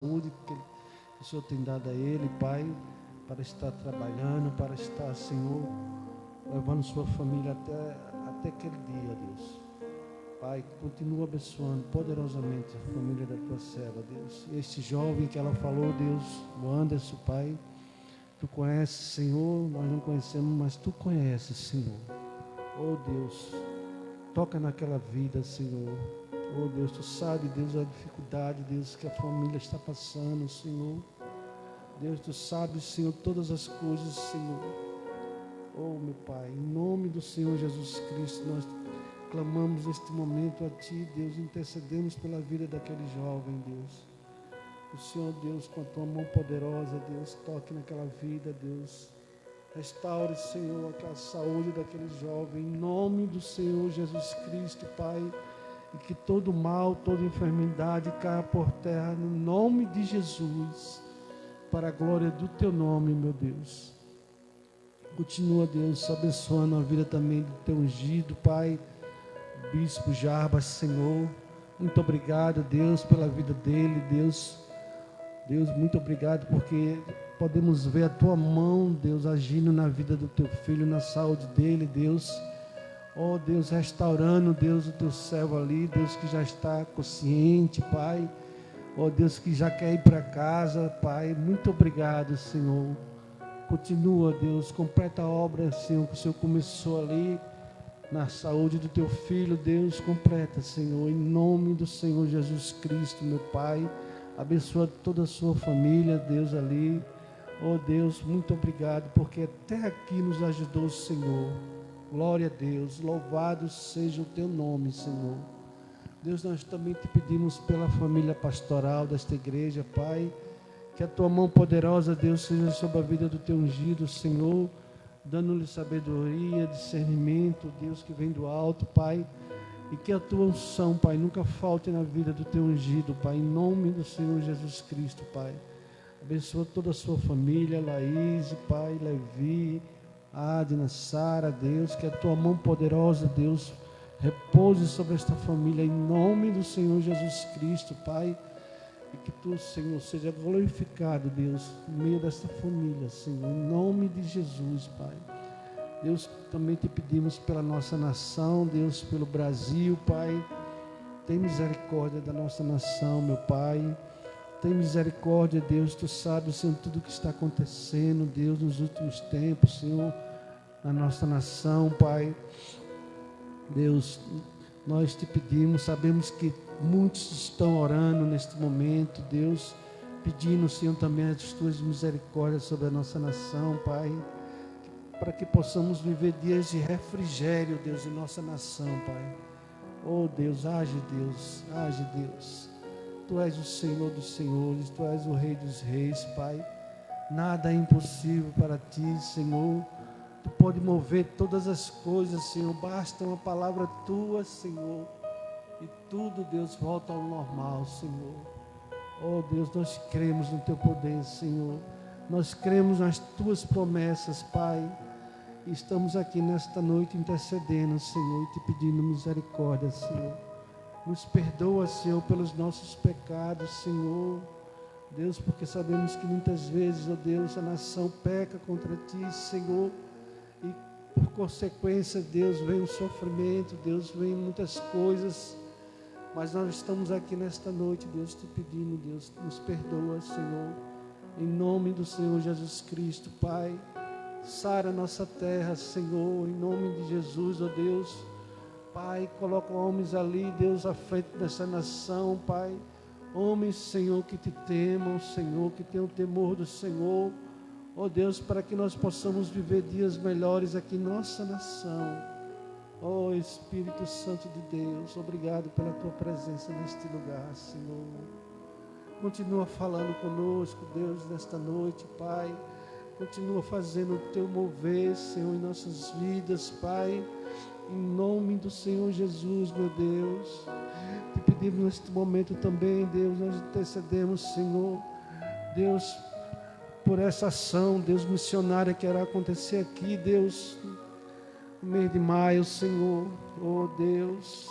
saúde que o Senhor tem dado a ele, Pai, para estar trabalhando, para estar, Senhor, levando sua família até aquele dia, Deus. Pai, continua abençoando poderosamente a família da tua serva, Deus. E este jovem que ela falou, Deus, o Anderson, Pai, tu conheces, Senhor, nós não conhecemos, mas tu conheces, Senhor. Oh, Deus, toca naquela vida, Senhor. Oh, Deus, tu sabe, Deus, a dificuldade, Deus, que a família está passando, Senhor. Deus, tu sabes, Senhor, todas as coisas, Senhor. Oh, meu Pai, em nome do Senhor Jesus Cristo, nós clamamos neste momento a Ti, Deus, intercedemos pela vida daquele jovem, Deus. O Senhor, Deus, com a Tua mão poderosa, Deus, toque naquela vida, Deus. Restaure, Senhor, aquela saúde daquele jovem, em nome do Senhor Jesus Cristo, Pai. E que todo mal, toda enfermidade caia por terra, no nome de Jesus, para a glória do Teu nome, meu Deus. Continua, Deus, abençoando a vida também do Teu ungido, Pai. Bispo Jarbas, Senhor, muito obrigado, Deus, pela vida dele, Deus, muito obrigado, porque podemos ver a Tua mão, Deus, agindo na vida do Teu filho, na saúde dele, Deus, oh Deus, restaurando, Deus, o Teu servo ali, Deus, que já está consciente, Pai, oh Deus, que já quer ir para casa, Pai, muito obrigado, Senhor, continua, Deus, completa a obra, Senhor, que o Senhor começou ali, na saúde do Teu Filho, Deus, completa, Senhor, em nome do Senhor Jesus Cristo, meu Pai, abençoa toda a sua família, Deus, ali, oh Deus, muito obrigado, porque até aqui nos ajudou o Senhor, glória a Deus, louvado seja o Teu nome, Senhor. Deus, nós também te pedimos pela família pastoral desta igreja, Pai, que a Tua mão poderosa, Deus, seja sobre a vida do Teu ungido, Senhor, dando-lhe sabedoria, discernimento, Deus, que vem do alto, Pai, e que a Tua unção, Pai, nunca falte na vida do Teu ungido, Pai, em nome do Senhor Jesus Cristo, Pai. Abençoa toda a sua família, Laís, Pai, Levi, Adna, Sara, Deus, que a Tua mão poderosa, Deus, repouse sobre esta família, em nome do Senhor Jesus Cristo, Pai, e que Tu, Senhor, seja glorificado, Deus, no meio desta família, Senhor, em nome de Jesus, Pai. Deus, também te pedimos pela nossa nação, Deus, pelo Brasil, Pai. Tem misericórdia da nossa nação, meu Pai. Tem misericórdia, Deus, Tu sabes, Senhor, tudo o que está acontecendo, Deus, nos últimos tempos, Senhor, na nossa nação, Pai. Deus, nós te pedimos, sabemos que muitos estão orando neste momento, Deus, pedindo, Senhor, também as Tuas misericórdias sobre a nossa nação, Pai, para que possamos viver dias de refrigério, Deus, em nossa nação, Pai. Oh, Deus, age, Deus, age, Deus. Tu és o Senhor dos senhores, Tu és o Rei dos reis, Pai. Nada é impossível para Ti, Senhor. Tu pode mover todas as coisas, Senhor. Basta uma palavra Tua, Senhor. E tudo, Deus, volta ao normal, Senhor. Oh, Deus, nós cremos no Teu poder, Senhor. Nós cremos nas Tuas promessas, Pai. E estamos aqui nesta noite intercedendo, Senhor, e te pedindo misericórdia, Senhor. Nos perdoa, Senhor, pelos nossos pecados, Senhor. Deus, porque sabemos que muitas vezes, oh Deus, a nação peca contra Ti, Senhor. E por consequência, Deus, vem o sofrimento, Deus, vem muitas coisas. Mas nós estamos aqui nesta noite, Deus, te pedindo, Deus, nos perdoa, Senhor. Em nome do Senhor Jesus Cristo, Pai. Sara a nossa terra, Senhor, em nome de Jesus, ó Deus. Pai, coloca homens ali, Deus, à frente dessa nação, Pai. Homens, Senhor, que te temam, Senhor, que tenham temor do Senhor. Ó Deus, para que nós possamos viver dias melhores aqui em nossa nação. Ó Espírito Santo de Deus, obrigado pela Tua presença neste lugar, Senhor. Continua falando conosco, Deus, nesta noite, Pai. Continua fazendo o Teu mover, Senhor, em nossas vidas, Pai. Em nome do Senhor Jesus, meu Deus. Te pedimos neste momento também, Deus, nós intercedemos, Senhor. Deus, por essa ação, Deus, missionária que irá acontecer aqui, Deus, no mês de maio, Senhor. Oh, Deus.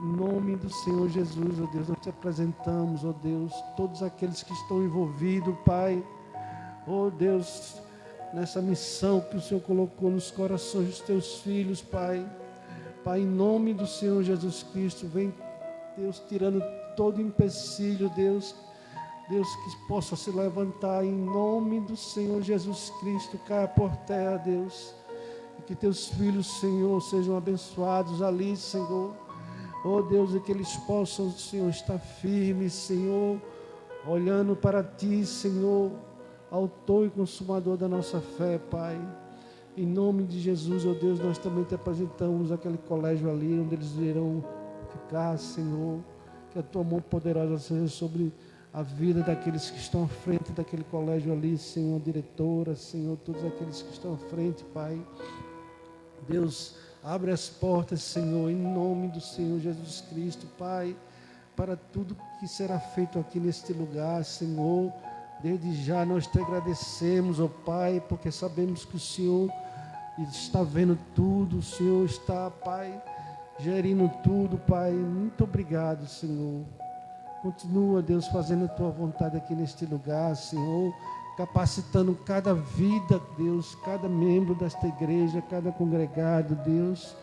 Em nome do Senhor Jesus, ó Deus, nós te apresentamos, ó Deus, todos aqueles que estão envolvidos, Pai, ó Deus, nessa missão que o Senhor colocou nos corações dos teus filhos, Pai. Pai, em nome do Senhor Jesus Cristo, vem, Deus, tirando todo empecilho, Deus, que possa se levantar em nome do Senhor Jesus Cristo, caia por terra, Deus, e que teus filhos, Senhor, sejam abençoados ali, Senhor. Oh Deus, e que eles possam, Senhor, estar firmes, Senhor, olhando para Ti, Senhor, autor e consumador da nossa fé, Pai. Em nome de Jesus, oh Deus, nós também te apresentamos aquele colégio ali, onde eles irão ficar, Senhor, que a Tua mão poderosa seja sobre a vida daqueles que estão à frente daquele colégio ali, Senhor, diretora, Senhor, todos aqueles que estão à frente, Pai. Deus, abre as portas, Senhor, em nome do Senhor Jesus Cristo, Pai, para tudo que será feito aqui neste lugar, Senhor. Desde já nós te agradecemos, ó Pai, porque sabemos que o Senhor está vendo tudo, o Senhor está, Pai, gerindo tudo, Pai. Muito obrigado, Senhor. Continua, Deus, fazendo a Tua vontade aqui neste lugar, Senhor, capacitando cada vida, Deus, cada membro desta igreja, cada congregado, Deus.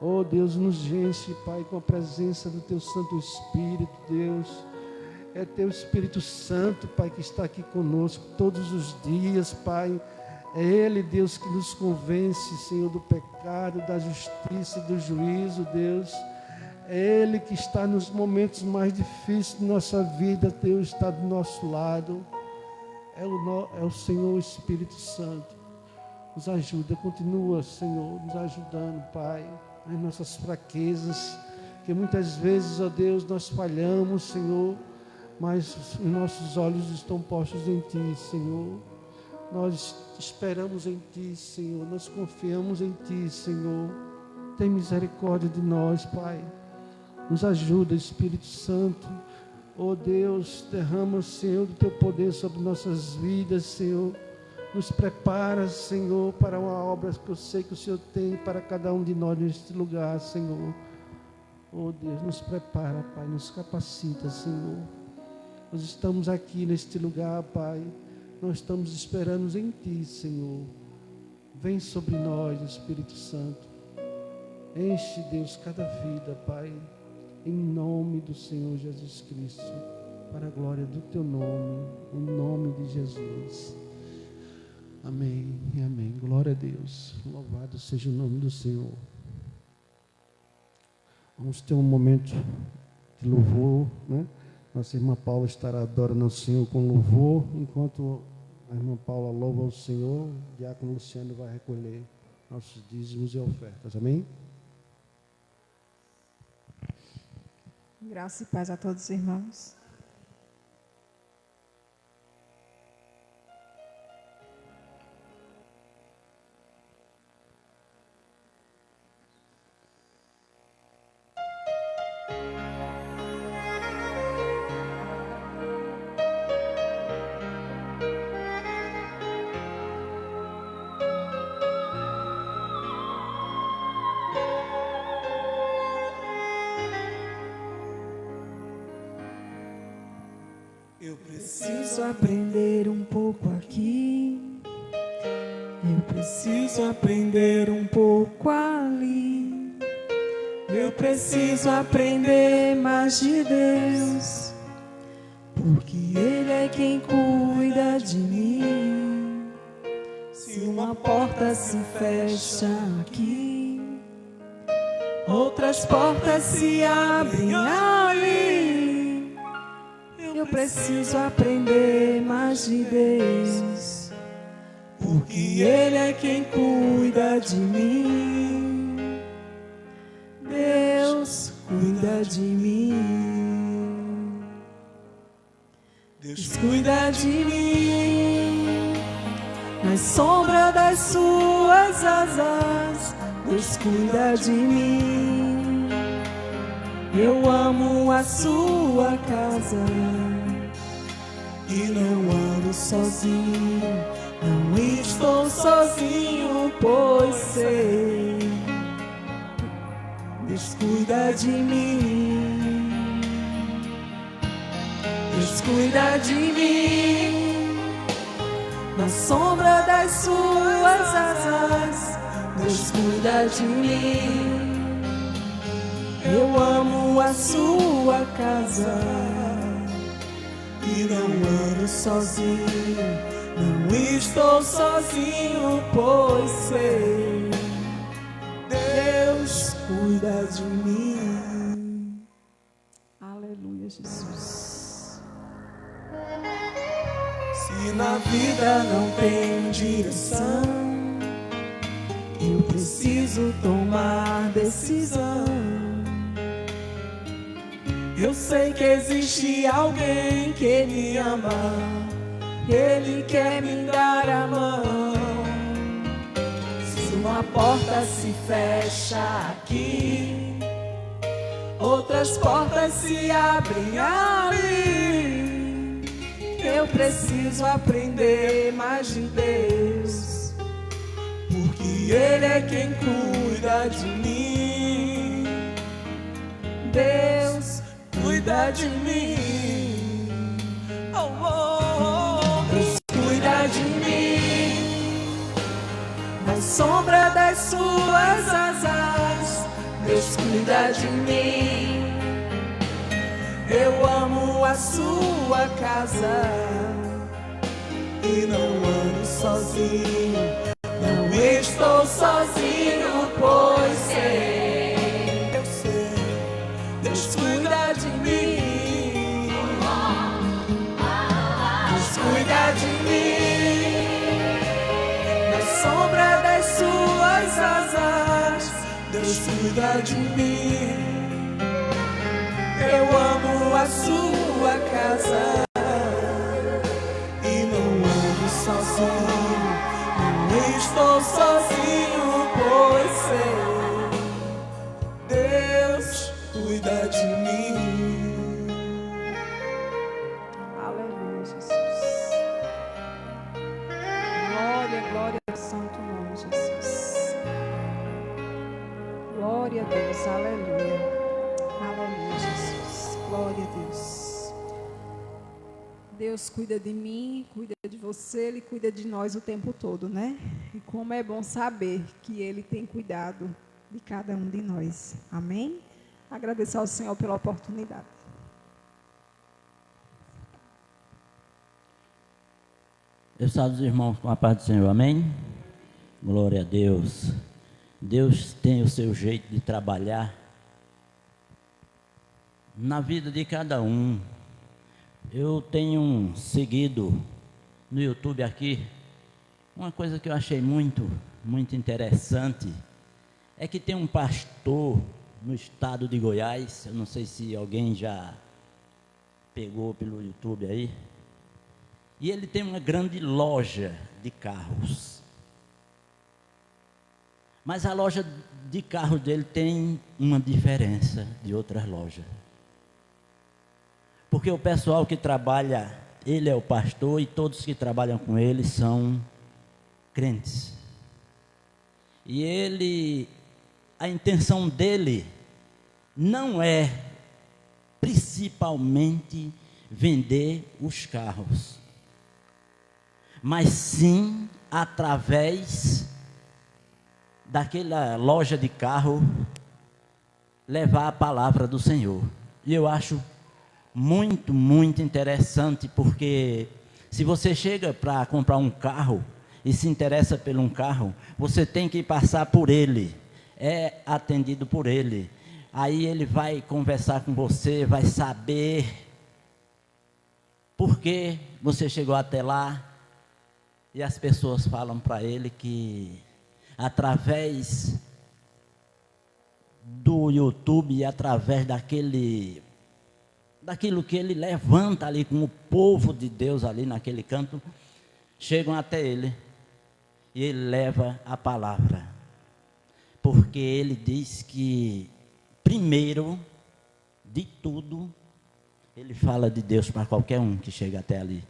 Oh, Deus, nos enche, Pai, com a presença do Teu Santo Espírito, Deus. É Teu Espírito Santo, Pai, que está aqui conosco todos os dias, Pai. É Ele, Deus, que nos convence, Senhor, do pecado, da justiça e do juízo, Deus. É Ele que está nos momentos mais difíceis de nossa vida, Deus, está do nosso lado. É o Senhor Espírito Santo. Nos ajuda, continua, Senhor, nos ajudando, Pai, nas nossas fraquezas, que muitas vezes, ó Deus, nós falhamos, Senhor, mas os nossos olhos estão postos em Ti, Senhor. Nós esperamos em Ti, Senhor, nós confiamos em Ti, Senhor. Tem misericórdia de nós, Pai. Nos ajuda, Espírito Santo. Oh Deus, derrama, Senhor, do Teu poder sobre nossas vidas, Senhor. Nos prepara, Senhor, para uma obra que eu sei que o Senhor tem para cada um de nós neste lugar, Senhor. Oh Deus, nos prepara, Pai, nos capacita, Senhor. Nós estamos aqui neste lugar, Pai. Nós estamos esperando em Ti, Senhor. Vem sobre nós, Espírito Santo. Enche, Deus, cada vida, Pai. Em nome do Senhor Jesus Cristo, para a glória do Teu nome, em nome de Jesus. Amém e amém. Glória a Deus. Louvado seja o nome do Senhor. Vamos ter um momento de louvor, né? Nossa irmã Paula estará adorando ao Senhor com louvor, enquanto a irmã Paula louva ao Senhor, o diácono Luciano vai recolher nossos dízimos e ofertas. Amém? Graça e paz a todos os irmãos. Eu preciso aprender um pouco aqui, eu preciso aprender um pouco ali, eu preciso aprender mais de Deus, porque Ele é quem cuida de mim. Se uma porta se fecha aqui, outras portas se abrem ali. Eu preciso aprender mais de Deus, porque Ele é quem cuida de mim. Deus cuida de mim. Deus cuida de mim. Na sombra das suas asas, Deus cuida de mim. Eu amo a sua casa e não ando sozinho, não estou sozinho, pois sei Deus cuida de mim. Deus cuida de mim. Na sombra das suas asas, Deus cuida de mim. Eu amo a sua casa e não ando sozinho, não estou sozinho, pois sei, Deus cuida de mim. Aleluia, Jesus. Se na vida não tem direção, eu preciso tomar decisão. Eu sei que existe alguém que me ama, Ele quer me dar a mão. Se uma porta se fecha aqui, outras portas se abrem ali. Eu preciso aprender mais de Deus, porque Ele é quem cuida de mim. Deus cuida de mim. Oh, oh, oh. Deus cuida de mim. Na sombra das suas asas, Deus cuida de mim. Eu amo a sua casa e não ando sozinho, não estou sozinho, pois sei, eu sei, Deus cuida de mim. Deus cuida de mim. Na sombra das suas asas, Deus cuida de mim. Eu amo a sua casa e não ando sozinho, não estou sozinho, pois sei, Deus cuida de mim. Aleluia, Jesus. Glória, glória ao santo nome, Jesus. Glória a Deus, aleluia. Aleluia, Jesus. Glória a Deus. Deus cuida de mim, cuida de você, Ele cuida de nós o tempo todo, né? E como é bom saber que Ele tem cuidado de cada um de nós. Amém? Agradecer ao Senhor pela oportunidade. Eu saúdo os irmãos com a paz do Senhor, amém? Glória a Deus. Deus tem o seu jeito de trabalhar na vida de cada um. Eu tenho seguido no YouTube aqui uma coisa que eu achei muito interessante, é que tem um pastor no estado de Goiás, eu não sei se alguém já pegou pelo YouTube aí, e ele tem uma grande loja de carros. Mas a loja de carros dele tem uma diferença de outras lojas. Porque o pessoal que trabalha, ele é o pastor e todos que trabalham com ele são crentes. E ele, a intenção dele não é principalmente vender os carros, mas sim através daquela loja de carro levar a palavra do Senhor. E eu acho muito interessante, porque se você chega para comprar um carro e se interessa por um carro, você tem que passar por ele, é atendido por ele. Aí ele vai conversar com você, vai saber por que você chegou até lá. E as pessoas falam para ele que através do YouTube e através daquilo que ele levanta ali com o povo de Deus ali naquele canto, chegam até ele e ele leva a palavra, porque ele diz que primeiro de tudo ele fala de Deus para qualquer um que chega até ali.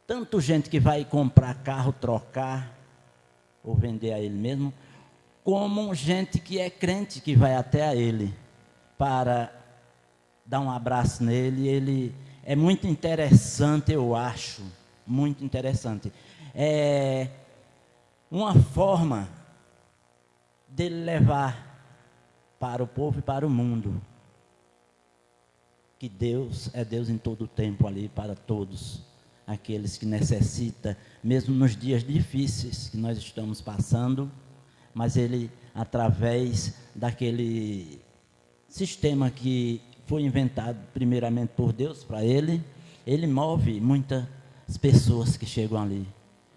Tanto gente que vai comprar carro, trocar ou vender a ele mesmo, como gente que é crente que vai até a ele para dar um abraço nele. Ele é muito interessante, eu acho, muito interessante. É uma forma dele levar para o povo e para o mundo que Deus é Deus em todo o tempo ali para todos aqueles que necessitam, mesmo nos dias difíceis que nós estamos passando, mas ele, através daquele sistema que foi inventado primeiramente por Deus para ele, ele move muitas pessoas que chegam ali,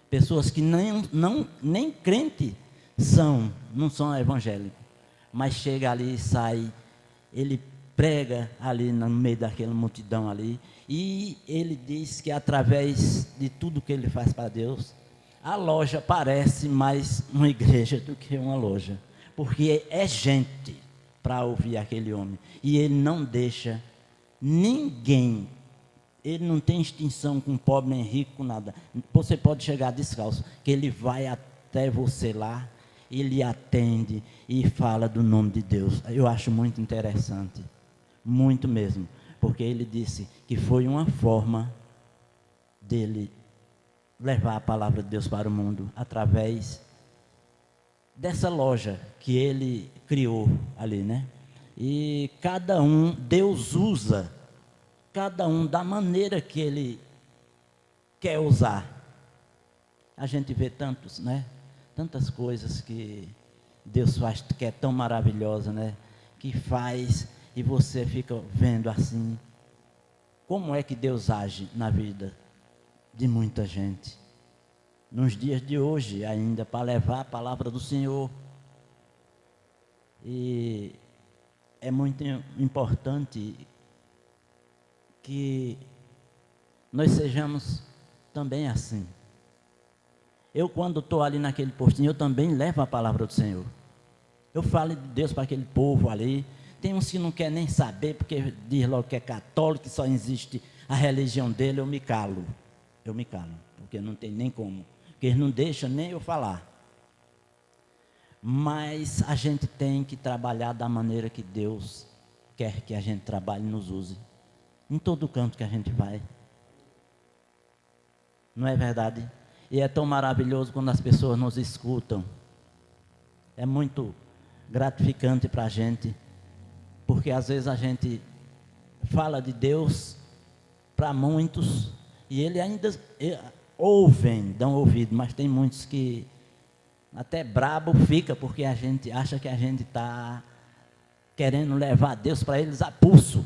pessoas que nem crente são, não são evangélicos, mas chega ali e sai, ele prega ali no meio daquela multidão ali, e ele diz que através de tudo que ele faz para Deus, a loja parece mais uma igreja do que uma loja, porque é gente para ouvir aquele homem, e ele não deixa ninguém, ele não tem extinção com pobre nem rico, com nada. Você pode chegar descalço, que ele vai até você lá, ele atende e fala do nome de Deus. Eu acho muito interessante, muito mesmo, porque ele disse que foi uma forma dele levar a palavra de Deus para o mundo, através dessa loja que ele criou ali, né? E cada um, Deus usa, cada um da maneira que ele quer usar. A gente vê tantos, né? Tantas coisas que Deus faz, que é tão maravilhosa, né? Que faz, e você fica vendo assim, como é que Deus age na vida de muita gente, nos dias de hoje ainda, para levar a palavra do Senhor. E é muito importante que nós sejamos também assim. Eu, quando estou ali naquele postinho, eu também levo a palavra do Senhor. Eu falo de Deus para aquele povo ali. Tem uns que não quer nem saber, porque diz logo que é católico, que só existe a religião dele. Eu me calo, porque não tem nem como, porque eles não deixam nem eu falar. Mas a gente tem que trabalhar da maneira que Deus quer que a gente trabalhe e nos use, em todo canto que a gente vai. Não é verdade? E é tão maravilhoso quando as pessoas nos escutam. É muito gratificante para a gente, porque às vezes a gente fala de Deus para muitos, e ele ainda ouvem, dão ouvido, mas tem muitos que até brabo fica, porque a gente acha que a gente está querendo levar Deus para eles a pulso.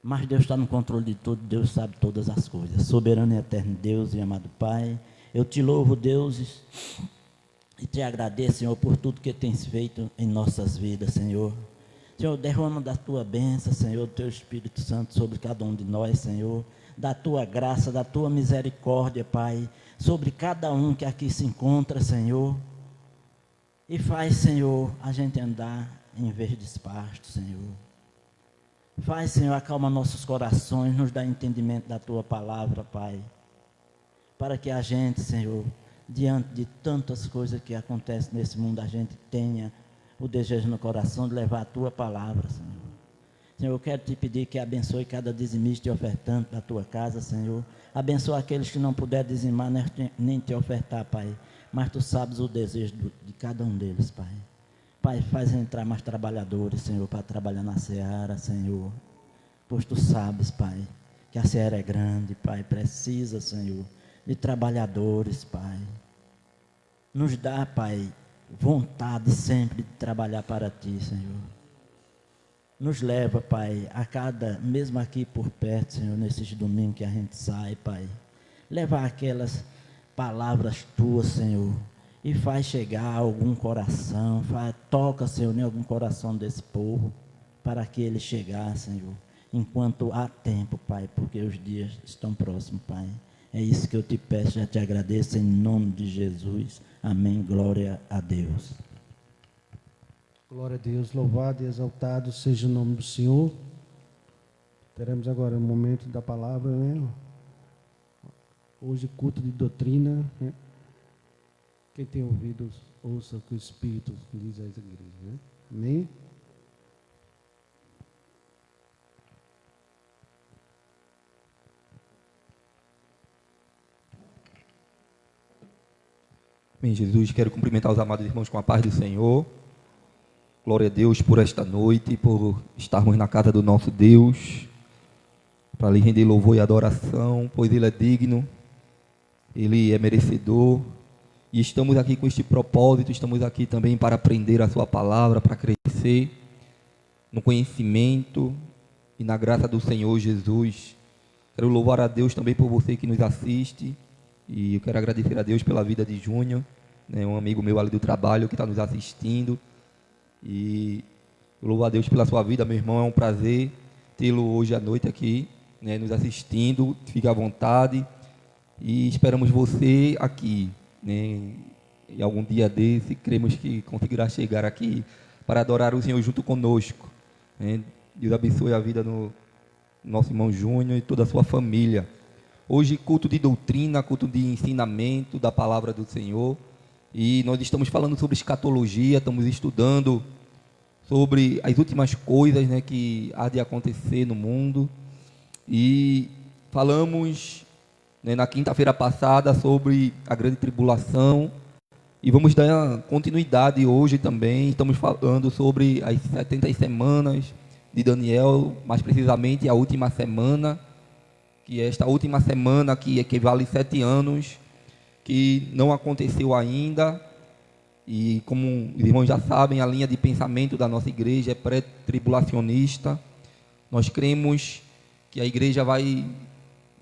Mas Deus está no controle de tudo, Deus sabe todas as coisas. Soberano e eterno Deus e amado Pai, eu te louvo, Deus, e te agradeço, Senhor, por tudo que tens feito em nossas vidas, Senhor. Senhor, derrama da tua bênção, Senhor, do teu Espírito Santo sobre cada um de nós, Senhor, da tua graça, da tua misericórdia, Pai, sobre cada um que aqui se encontra, Senhor, e faz, Senhor, a gente andar em verdes pastos, Senhor. Faz, Senhor, acalma nossos corações, nos dá entendimento da tua palavra, Pai, para que a gente, Senhor, diante de tantas coisas que acontecem nesse mundo, a gente tenha o desejo no coração de levar a tua palavra, Senhor. Senhor, eu quero te pedir que abençoe cada dizimista e ofertante da tua casa, Senhor. Abençoa aqueles que não puderem dizimar nem te ofertar, Pai, mas tu sabes o desejo de cada um deles, Pai. Pai, faz entrar mais trabalhadores, Senhor, para trabalhar na seara, Senhor. Pois tu sabes, Pai, que a seara é grande, Pai, precisa, Senhor, de trabalhadores, Pai. Nos dá, Pai, vontade sempre de trabalhar para ti, Senhor. Nos leva, Pai, a cada, mesmo aqui por perto, Senhor, nesses domingos que a gente sai, Pai, levar aquelas palavras tuas, Senhor, e faz chegar a algum coração, toca, Senhor, em algum coração desse povo, para que ele chegar, Senhor, enquanto há tempo, Pai, porque os dias estão próximos, Pai. É isso que eu te peço, já te agradeço, em nome de Jesus. Amém, glória a Deus. Glória a Deus, louvado e exaltado seja o nome do Senhor. Teremos agora o momento da palavra, né? Hoje culto de doutrina, né? Quem tem ouvidos, ouça o que o Espírito diz às igrejas. Né? Amém? Bem, Jesus, quero cumprimentar os amados irmãos com a paz do Senhor. Glória a Deus por esta noite, por estarmos na casa do nosso Deus, para lhe render louvor e adoração, pois Ele é digno, Ele é merecedor, e estamos aqui com este propósito, estamos aqui também para aprender a sua palavra, para crescer no conhecimento e na graça do Senhor Jesus. Quero louvar a Deus também por você que nos assiste, e eu quero agradecer a Deus pela vida de Júnior, né, um amigo meu ali do trabalho que está nos assistindo. E eu louvo a Deus pela sua vida, meu irmão. É um prazer tê-lo hoje à noite aqui, né, nos assistindo. Fique à vontade e esperamos você aqui, né, em algum dia desse. Cremos que conseguirá chegar aqui para adorar o Senhor junto conosco, né. Deus abençoe a vida do nosso irmão Júnior e toda a sua família. Hoje, culto de doutrina, culto de ensinamento da palavra do Senhor. E nós estamos falando sobre escatologia, estamos estudando sobre as últimas coisas, né, que há de acontecer no mundo. E falamos, né, na quinta-feira passada sobre a grande tribulação. E vamos dar continuidade hoje também. Estamos falando sobre as 70 semanas de Daniel, mais precisamente a última semana, que é esta última semana que equivale a 7 anos, que não aconteceu ainda. E como os irmãos já sabem, a linha de pensamento da nossa igreja é pré-tribulacionista. Nós cremos que a igreja vai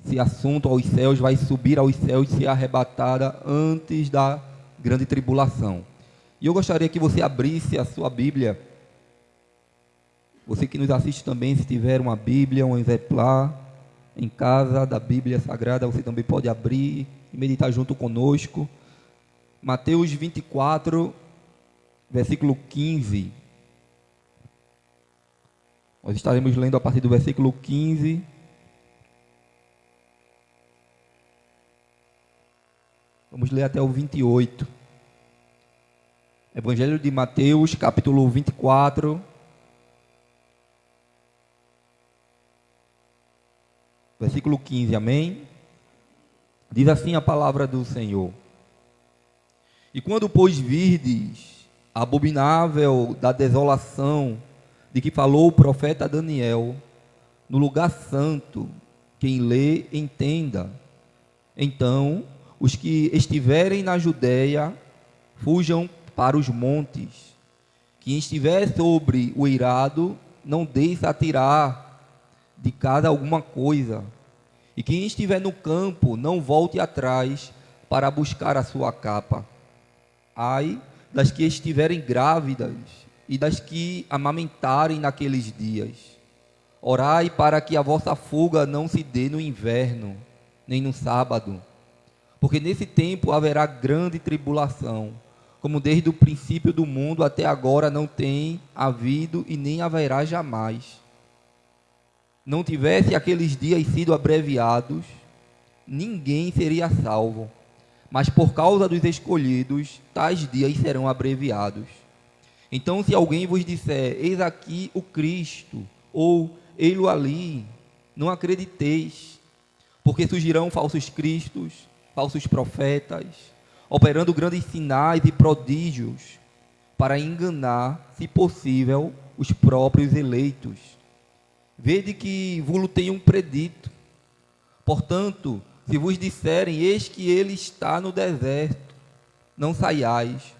ser assunto aos céus, vai subir aos céus e ser arrebatada antes da grande tribulação. E eu gostaria que você abrisse a sua Bíblia. Você que nos assiste também, se tiver uma Bíblia, um exemplar em casa da Bíblia Sagrada, você também pode abrir e meditar junto conosco. Mateus 24, versículo 15. Nós estaremos lendo a partir do versículo 15. Vamos ler até o 28. Evangelho de Mateus, capítulo 24. Versículo 15, amém? Diz assim a palavra do Senhor: E quando, pois, virdes a abominável da desolação de que falou o profeta Daniel, no lugar santo, quem lê, entenda. Então, os que estiverem na Judéia, fujam para os montes. Quem estiver sobre o eirado, não deixe atirar de casa alguma coisa. E quem estiver no campo, não volte atrás para buscar a sua capa. Ai das que estiverem grávidas e das que amamentarem naqueles dias. Orai para que a vossa fuga não se dê no inverno, nem no sábado, porque nesse tempo haverá grande tribulação, como desde o princípio do mundo até agora não tem havido e nem haverá jamais. Não tivesse aqueles dias sido abreviados, ninguém seria salvo. Mas por causa dos escolhidos, tais dias serão abreviados. Então, se alguém vos disser, eis aqui o Cristo, ou ei-lo ali, não acrediteis, porque surgirão falsos cristos, falsos profetas, operando grandes sinais e prodígios, para enganar, se possível, os próprios eleitos. Vede que vos tenho predito. Portanto, se vos disserem, eis que ele está no deserto, não saiais,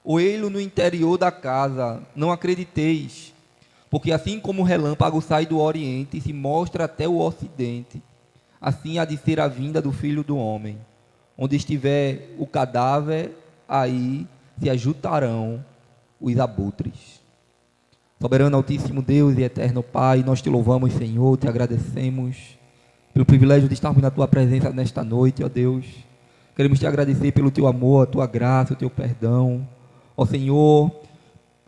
ou ele no interior da casa, não acrediteis, porque assim como o relâmpago sai do oriente e se mostra até o ocidente, assim há de ser a vinda do Filho do Homem. Onde estiver o cadáver, aí se ajuntarão os abutres. Soberano, Altíssimo Deus e Eterno Pai, nós te louvamos, Senhor, te agradecemos pelo privilégio de estarmos na tua presença nesta noite, ó Deus. Queremos te agradecer pelo teu amor, a tua graça, o teu perdão. Ó Senhor,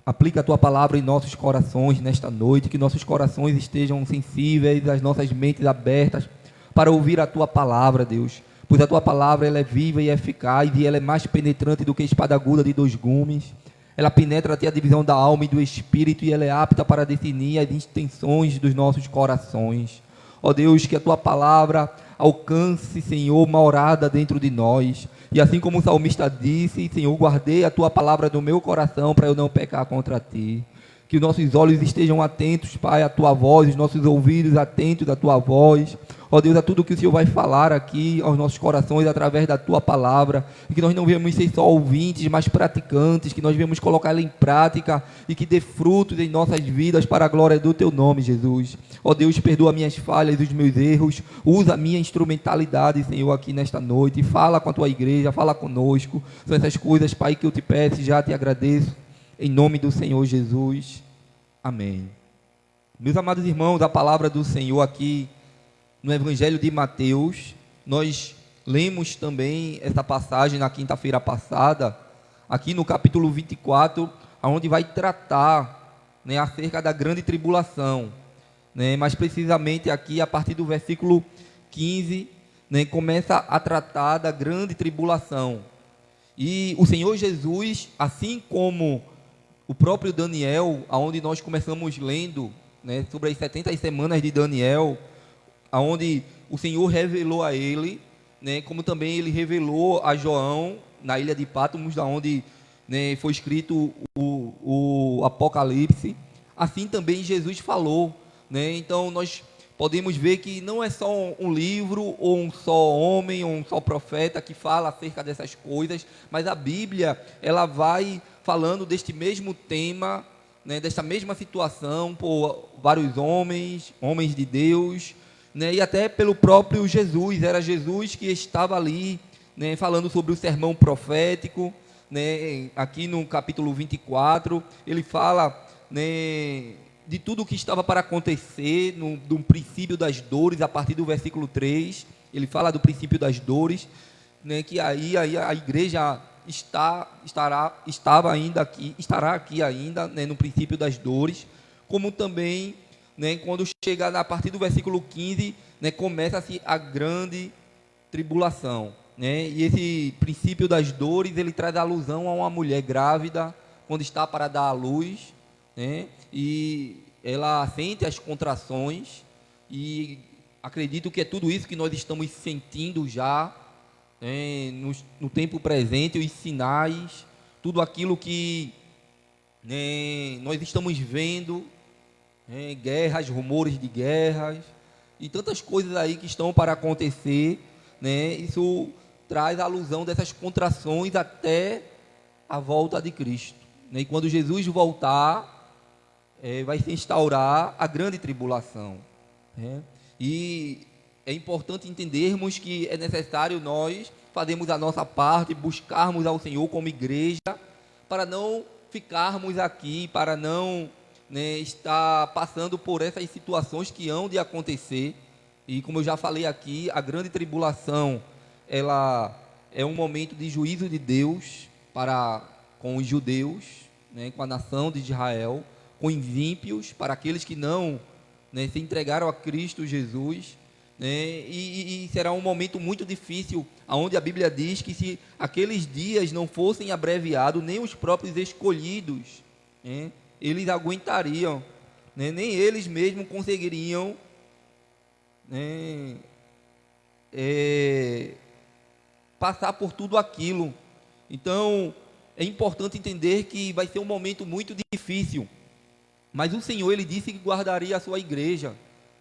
aplica a tua palavra em nossos corações nesta noite, que nossos corações estejam sensíveis, as nossas mentes abertas para ouvir a tua palavra, Deus. pois a tua palavra ela é viva e eficaz, e ela é mais penetrante do que espada aguda de 2 gumes. Ela penetra até a divisão da alma e do espírito, e ela é apta para definir as intenções dos nossos corações. Ó Deus, que a tua palavra alcance, Senhor, morada dentro de nós. E assim como o salmista disse, Senhor, guardei a tua palavra no meu coração para eu não pecar contra ti. Que os nossos olhos estejam atentos, Pai, à tua voz, os nossos ouvidos atentos à tua voz. Ó Deus, a tudo que o Senhor vai falar aqui aos nossos corações através da tua palavra. E que nós não venhamos ser só ouvintes, mas praticantes, que nós venhamos colocar ela em prática e que dê frutos em nossas vidas para a glória do teu nome, Jesus. Ó Deus, perdoa minhas falhas, os meus erros, usa a minha instrumentalidade, Senhor, aqui nesta noite. Fala com a tua igreja, fala conosco. São essas coisas, Pai, que eu te peço e já te agradeço. Em nome do Senhor Jesus. Amém. Meus amados irmãos, a palavra do Senhor aqui no Evangelho de Mateus, nós lemos também essa passagem na quinta-feira passada, aqui no capítulo 24, onde vai tratar, né, acerca da grande tribulação, né, mais precisamente aqui a partir do versículo 15, né, começa a tratar da grande tribulação. E o Senhor Jesus, assim como o próprio Daniel, aonde nós começamos lendo, né, sobre as 70 semanas de Daniel, aonde o Senhor revelou a ele, né, como também ele revelou a João na ilha de Patmos, da onde, né, foi escrito o Apocalipse. Assim também Jesus falou, né? Então nós podemos ver que não é só um livro ou um só homem ou um só profeta que fala acerca dessas coisas, mas a Bíblia ela vai falando deste mesmo tema, né, desta mesma situação por vários homens de Deus, né, e até pelo próprio Jesus. Era Jesus que estava ali, né, falando sobre o sermão profético, né, aqui no capítulo 24, ele fala, né, de tudo o que estava para acontecer, do princípio das dores, a partir do versículo 3, ele fala do princípio das dores, né, que aí a igreja estará aqui ainda, né, no princípio das dores, como também, né, quando chega a partir do versículo 15, né, começa-se a grande tribulação, né, e esse princípio das dores, ele traz alusão a uma mulher grávida, quando está para dar à luz, né, e ela sente as contrações, e acredito que é tudo isso que nós estamos sentindo já, no tempo presente, os sinais, tudo aquilo que, né, nós estamos vendo, guerras, rumores de guerras, e tantas coisas aí que estão para acontecer, né, isso traz a alusão dessas contrações até a volta de Cristo, né, e quando Jesus voltar, vai se instaurar a grande tribulação, né, e é importante entendermos que é necessário nós fazermos a nossa parte, buscarmos ao Senhor como igreja, para não ficarmos aqui, para não, né, estar passando por essas situações que hão de acontecer. E como eu já falei aqui, a grande tribulação, ela é um momento de juízo de Deus para com os judeus, né, com a nação de Israel, com os ímpios, para aqueles que não, né, se entregaram a Cristo Jesus, né, e será um momento muito difícil, onde a Bíblia diz que se aqueles dias não fossem abreviados, nem os próprios escolhidos, né, eles aguentariam, né, nem eles mesmos conseguiriam, né, passar por tudo aquilo. Então é importante entender que vai ser um momento muito difícil, mas o Senhor, ele disse que guardaria a sua igreja,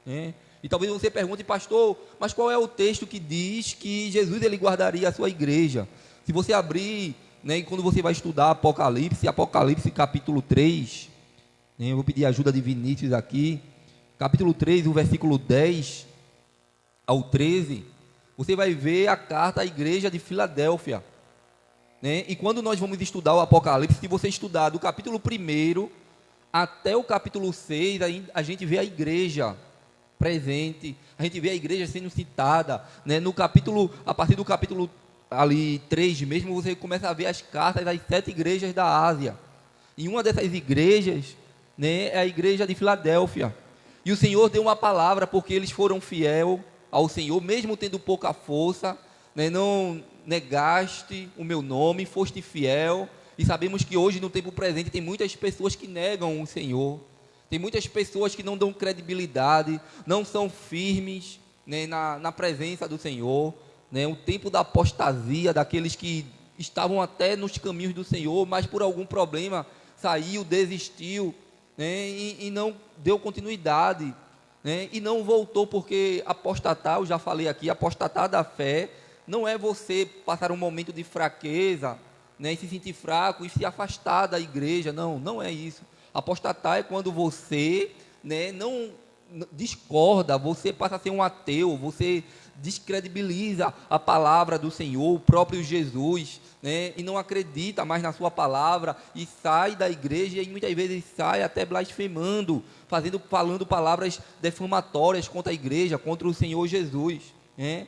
né? E talvez você pergunte, pastor, mas qual é o texto que diz que Jesus ele guardaria a sua igreja? Se você abrir, né, e quando você vai estudar Apocalipse capítulo 3, né, eu vou pedir a ajuda de Vinícius aqui, capítulo 3, o versículo 10 ao 13, você vai ver a carta à igreja de Filadélfia, né? E quando nós vamos estudar o Apocalipse, se você estudar do capítulo 1 até o capítulo 6, a gente vê a igreja presente, a gente vê a igreja sendo citada, né? No capítulo, a partir do capítulo ali 3 mesmo, você começa a ver as cartas das 7 igrejas da Ásia, e uma dessas igrejas, né, é a igreja de Filadélfia, e o Senhor deu uma palavra, porque eles foram fiel ao Senhor, mesmo tendo pouca força, né, não negaste o meu nome, foste fiel. E sabemos que hoje, no tempo presente, tem muitas pessoas que negam o Senhor. Tem muitas pessoas que não dão credibilidade, não são firmes, né, na presença do Senhor. Né, o tempo da apostasia, daqueles que estavam até nos caminhos do Senhor, mas por algum problema saiu, desistiu, né, e não deu continuidade, né, e não voltou, porque apostatar, eu já falei aqui, apostatar da fé não é você passar um momento de fraqueza, né, e se sentir fraco e se afastar da igreja. Não é isso. Apostatar é quando você, né, não discorda, você passa a ser um ateu, você descredibiliza a palavra do Senhor, o próprio Jesus, né, e não acredita mais na sua palavra, e sai da igreja, e muitas vezes sai até blasfemando, falando palavras defamatórias contra a igreja, contra o Senhor Jesus, né?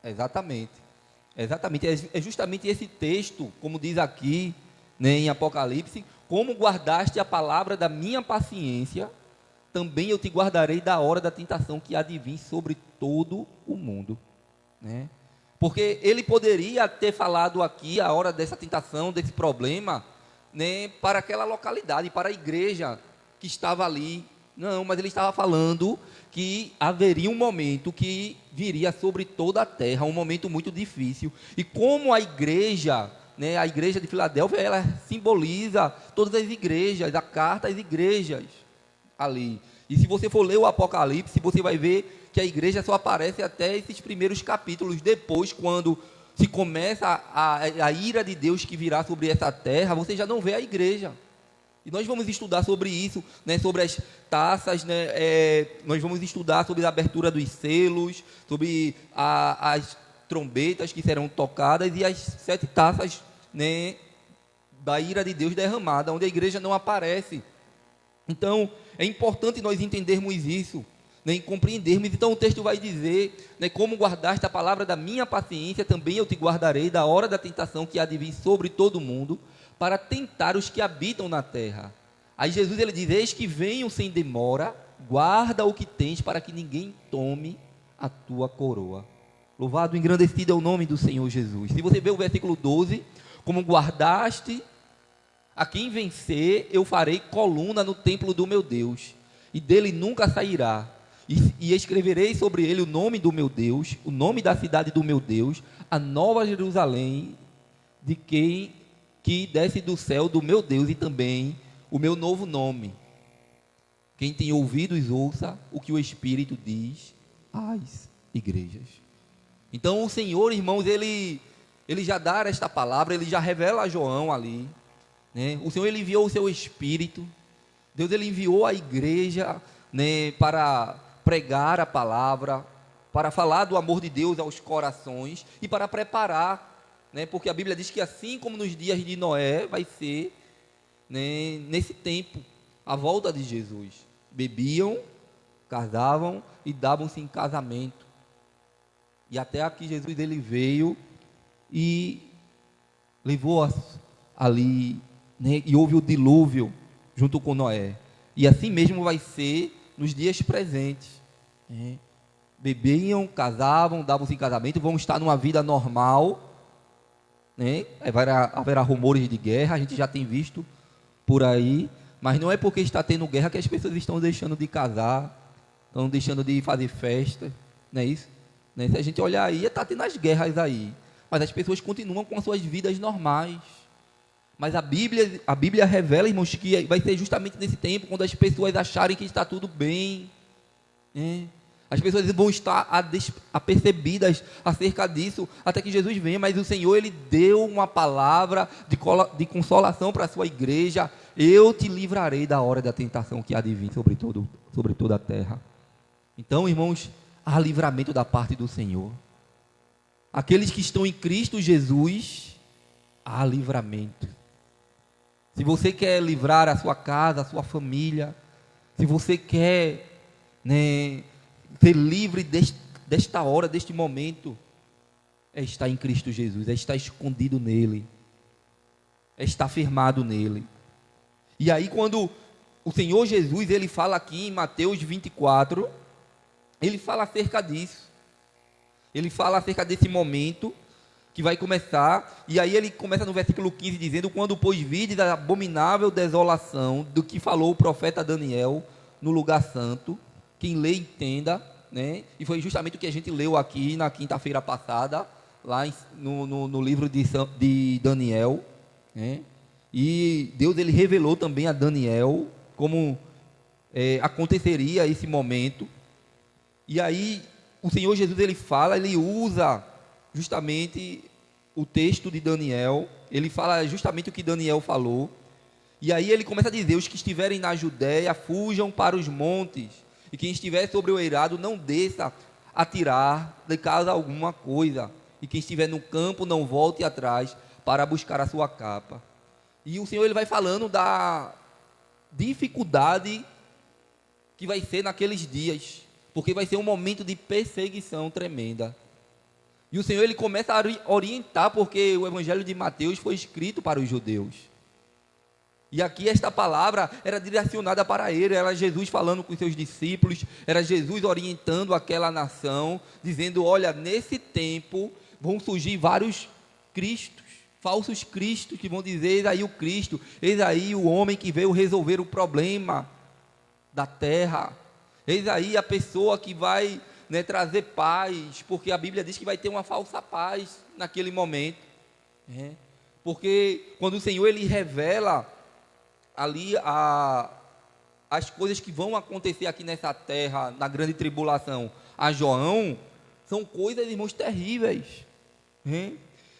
Exatamente. É justamente esse texto, como diz aqui, né, em Apocalipse: como guardaste a palavra da minha paciência, também eu te guardarei da hora da tentação que há de vir sobre todo o mundo. Né? Porque ele poderia ter falado aqui a hora dessa tentação, desse problema, né, para aquela localidade, para a igreja que estava ali. Não, mas ele estava falando que haveria um momento que viria sobre toda a terra, um momento muito difícil. E como a igreja, né, a igreja de Filadélfia, ela simboliza todas as igrejas, a carta às igrejas ali. E se você for ler o Apocalipse, você vai ver que a igreja só aparece até esses primeiros capítulos. Depois, quando se começa a ira de Deus que virá sobre essa terra, você já não vê a igreja. E nós vamos estudar sobre isso, né, sobre as taças, né, nós vamos estudar sobre a abertura dos selos, sobre as trombetas que serão tocadas e as 7 taças, né, da ira de Deus derramada, onde a igreja não aparece. Então, é importante nós entendermos isso, né, e compreendermos. Então, o texto vai dizer, né, como guardaste a palavra da minha paciência, também eu te guardarei da hora da tentação que há de vir sobre todo o mundo, para tentar os que habitam na terra. Aí Jesus, ele diz: eis que venho sem demora, guarda o que tens, para que ninguém tome a tua coroa. Louvado e engrandecido é o nome do Senhor Jesus. Se você ver o versículo 12, como guardaste a quem vencer, eu farei coluna no templo do meu Deus, e dele nunca sairá. E escreverei sobre ele o nome do meu Deus, o nome da cidade do meu Deus, a nova Jerusalém, de quem que desce do céu do meu Deus, e também o meu novo nome. Quem tem ouvidos, ouça o que o Espírito diz às igrejas. Então o Senhor, irmãos, ele já dá esta palavra, ele já revela a João ali, né? O Senhor, ele enviou o seu Espírito. Deus, ele enviou a igreja, né, para pregar a palavra, para falar do amor de Deus aos corações e para preparar, né, porque a Bíblia diz que assim como nos dias de Noé, vai ser, né, nesse tempo, a volta de Jesus. Bebiam, casavam e davam-se em casamento. E até aqui Jesus, ele veio e levou ali, né, e houve o dilúvio junto com Noé. E assim mesmo vai ser nos dias presentes. Né? Bebiam, casavam, davam-se em casamento, vão estar numa vida normal. Né? Haverá rumores de guerra, a gente já tem visto por aí, mas não é porque está tendo guerra que as pessoas estão deixando de casar, estão deixando de fazer festa, não é isso? Né? Se a gente olhar aí, está tendo as guerras aí, mas as pessoas continuam com as suas vidas normais. Mas a Bíblia revela, irmãos, que vai ser justamente nesse tempo, quando as pessoas acharem que está tudo bem, né? As pessoas vão estar apercebidas acerca disso, até que Jesus venha. Mas o Senhor, ele deu uma palavra de consolação para a sua igreja: eu te livrarei da hora da tentação que há de vir sobre toda a terra. Então, irmãos, há livramento da parte do Senhor. Aqueles que estão em Cristo Jesus, há livramento. Se você quer livrar a sua casa, a sua família, se você quer, né, ser livre desta hora, deste momento, é estar em Cristo Jesus, é estar escondido nele, é estar firmado nele. E aí, quando o Senhor Jesus, ele fala aqui em Mateus 24, ele fala acerca disso. Ele fala acerca desse momento que vai começar, e aí ele começa no versículo 15 dizendo: quando pois vides a abominável desolação do que falou o profeta Daniel no lugar santo, quem lê entenda, né? E foi justamente o que a gente leu aqui na quinta-feira passada, lá no livro de Daniel, né? E Deus, ele revelou também a Daniel como aconteceria esse momento. E aí o Senhor Jesus, ele fala, ele usa justamente o texto de Daniel, ele fala justamente o que Daniel falou, e aí ele começa a dizer: os que estiverem na Judéia, fujam para os montes, e quem estiver sobre o eirado, não desça a tirar de casa alguma coisa, e quem estiver no campo, não volte atrás para buscar a sua capa. E o Senhor, ele vai falando da dificuldade que vai ser naqueles dias, porque vai ser um momento de perseguição tremenda. E o Senhor, ele começa a orientar, porque o Evangelho de Mateus foi escrito para os judeus. E aqui esta palavra era direcionada para ele, era Jesus falando com os seus discípulos, era Jesus orientando aquela nação, dizendo: olha, nesse tempo vão surgir vários cristos, falsos cristos, que vão dizer: eis aí o Cristo, eis aí o homem que veio resolver o problema da terra, eis aí a pessoa que vai, né, trazer paz, porque a Bíblia diz que vai ter uma falsa paz naquele momento, né? Porque quando o Senhor, ele revela ali as coisas que vão acontecer aqui nessa terra, na grande tribulação, a João, são coisas, irmãos, terríveis, né?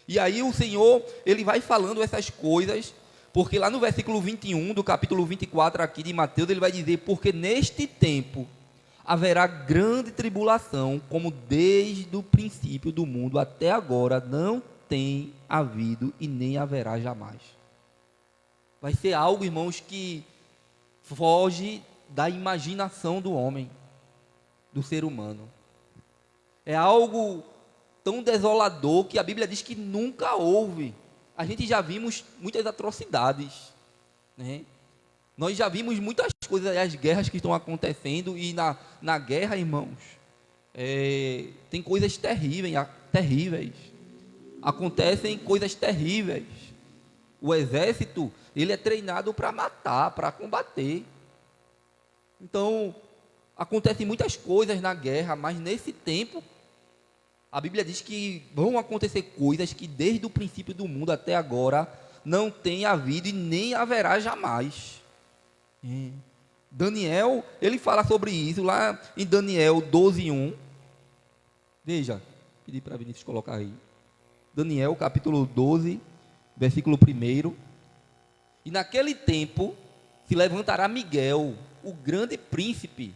E aí o Senhor, ele vai falando essas coisas, porque lá no versículo 21 do capítulo 24 aqui de Mateus, ele vai dizer: porque neste tempo haverá grande tribulação, como desde o princípio do mundo até agora não tem havido e nem haverá jamais. Vai ser algo, irmãos, que foge da imaginação do homem, do ser humano. É algo tão desolador que a Bíblia diz que nunca houve. A gente já vimos muitas atrocidades, né? Nós já vimos muitas coisas, as guerras que estão acontecendo, e na guerra, irmãos, tem coisas terríveis. Acontecem coisas terríveis. O exército, ele é treinado para matar, para combater. Então, acontecem muitas coisas na guerra, mas nesse tempo, a Bíblia diz que vão acontecer coisas que desde o princípio do mundo até agora não tem havido e nem haverá jamais. Daniel, ele fala sobre isso lá em Daniel 12:1. Veja, pedi para Vinícius colocar aí. Daniel capítulo 12, versículo 1. E naquele tempo se levantará Miguel, o grande príncipe,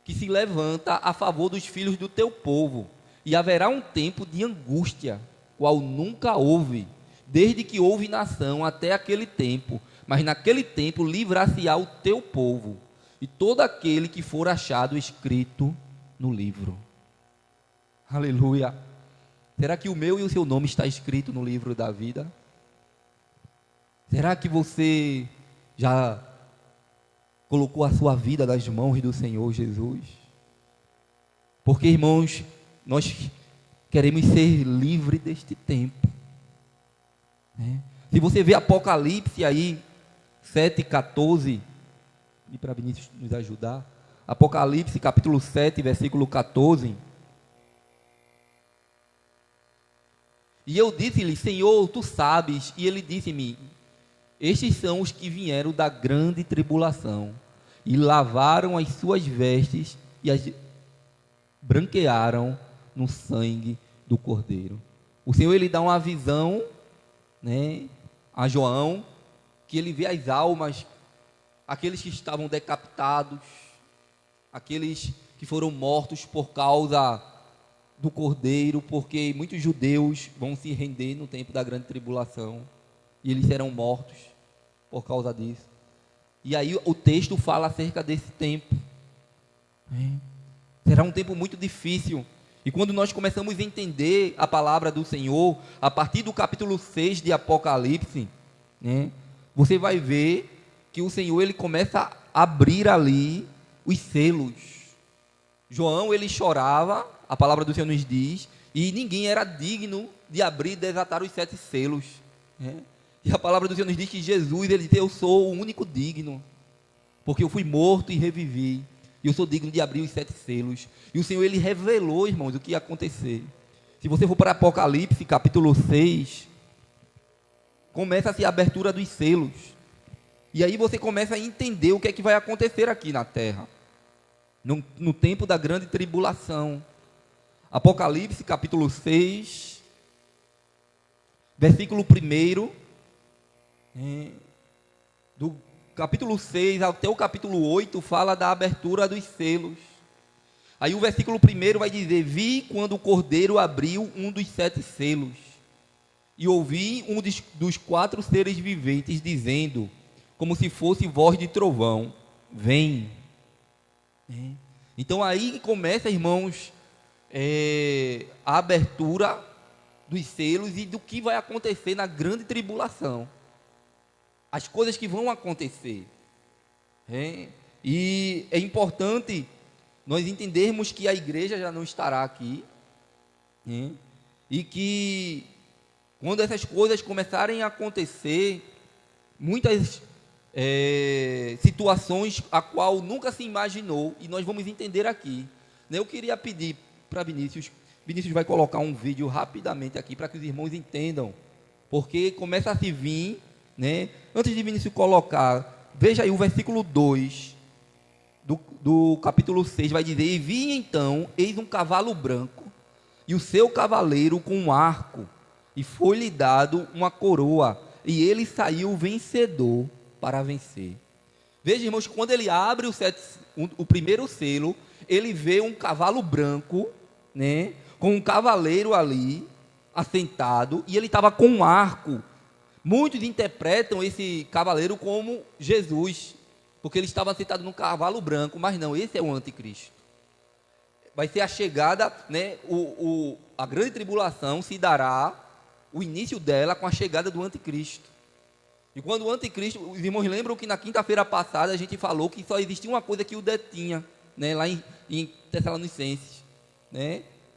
que se levanta a favor dos filhos do teu povo, e haverá um tempo de angústia, qual nunca houve, desde que houve nação até aquele tempo. Mas naquele tempo livrar-se-á o teu povo, e todo aquele que for achado escrito no livro. Aleluia! Será que o meu e o seu nome está escrito no livro da vida? Será que você já colocou a sua vida nas mãos do Senhor Jesus? Porque, irmãos, nós queremos ser livres deste tempo, né? Se você vê Apocalipse aí 7:14, e para Vinícius nos ajudar, Apocalipse capítulo 7, versículo 14. E eu disse-lhe: Senhor, tu sabes. E ele disse-me: estes são os que vieram da grande tribulação, e lavaram as suas vestes, e as branquearam no sangue do Cordeiro. O Senhor, ele dá uma visão, né, a João, que ele vê as almas, aqueles que estavam decapitados, aqueles que foram mortos por causa do Cordeiro, porque muitos judeus vão se render no tempo da grande tribulação, e eles serão mortos por causa disso. E aí o texto fala acerca desse tempo. Será um tempo muito difícil. E quando nós começamos a entender a palavra do Senhor, a partir do capítulo 6 de Apocalipse, né, você vai ver que o Senhor, ele começa abrir ali os selos. João, ele chorava, a palavra do Senhor nos diz, e ninguém era digno de abrir e desatar os 7 selos. Né? E a palavra do Senhor nos diz que Jesus, ele disse: eu sou o único digno, porque eu fui morto e revivi, e eu sou digno de abrir os 7 selos. E o Senhor, ele revelou, irmãos, o que ia acontecer. Se você for para Apocalipse, capítulo 6, começa-se a abertura dos selos. E aí você começa a entender o que é que vai acontecer aqui na terra, no tempo da grande tribulação. Apocalipse, capítulo 6, versículo 1, do capítulo 6 até o capítulo 8, fala da abertura dos selos. Aí o versículo 1 vai dizer: vi quando o Cordeiro abriu um dos 7 selos, e ouvi um dos 4 seres viventes dizendo, como se fosse voz de trovão: vem. Então aí começa, irmãos, a abertura dos selos e do que vai acontecer na grande tribulação. As coisas que vão acontecer. E é importante nós entendermos que a igreja já não estará aqui, e que quando essas coisas começarem a acontecer, muitas situações a qual nunca se imaginou, e nós vamos entender aqui. Eu queria pedir para Vinícius vai colocar um vídeo rapidamente aqui para que os irmãos entendam, porque começa a se vir, antes de Vinícius colocar, veja aí o versículo 2 do capítulo 6, vai dizer: e vi então, eis um cavalo branco, e o seu cavaleiro com um arco, e foi-lhe dado uma coroa, e ele saiu vencedor para vencer. Veja, irmãos, quando ele abre o primeiro selo, ele vê um cavalo branco, com um cavaleiro ali, assentado, e ele estava com um arco. Muitos interpretam esse cavaleiro como Jesus, porque ele estava sentado num cavalo branco, mas não, esse é o anticristo. Vai ser a chegada, a grande tribulação se dará, o início dela com a chegada do anticristo. E quando o anticristo, os irmãos lembram que na quinta-feira passada a gente falou que só existia uma coisa que o detinha, lá em Tessalonicenses,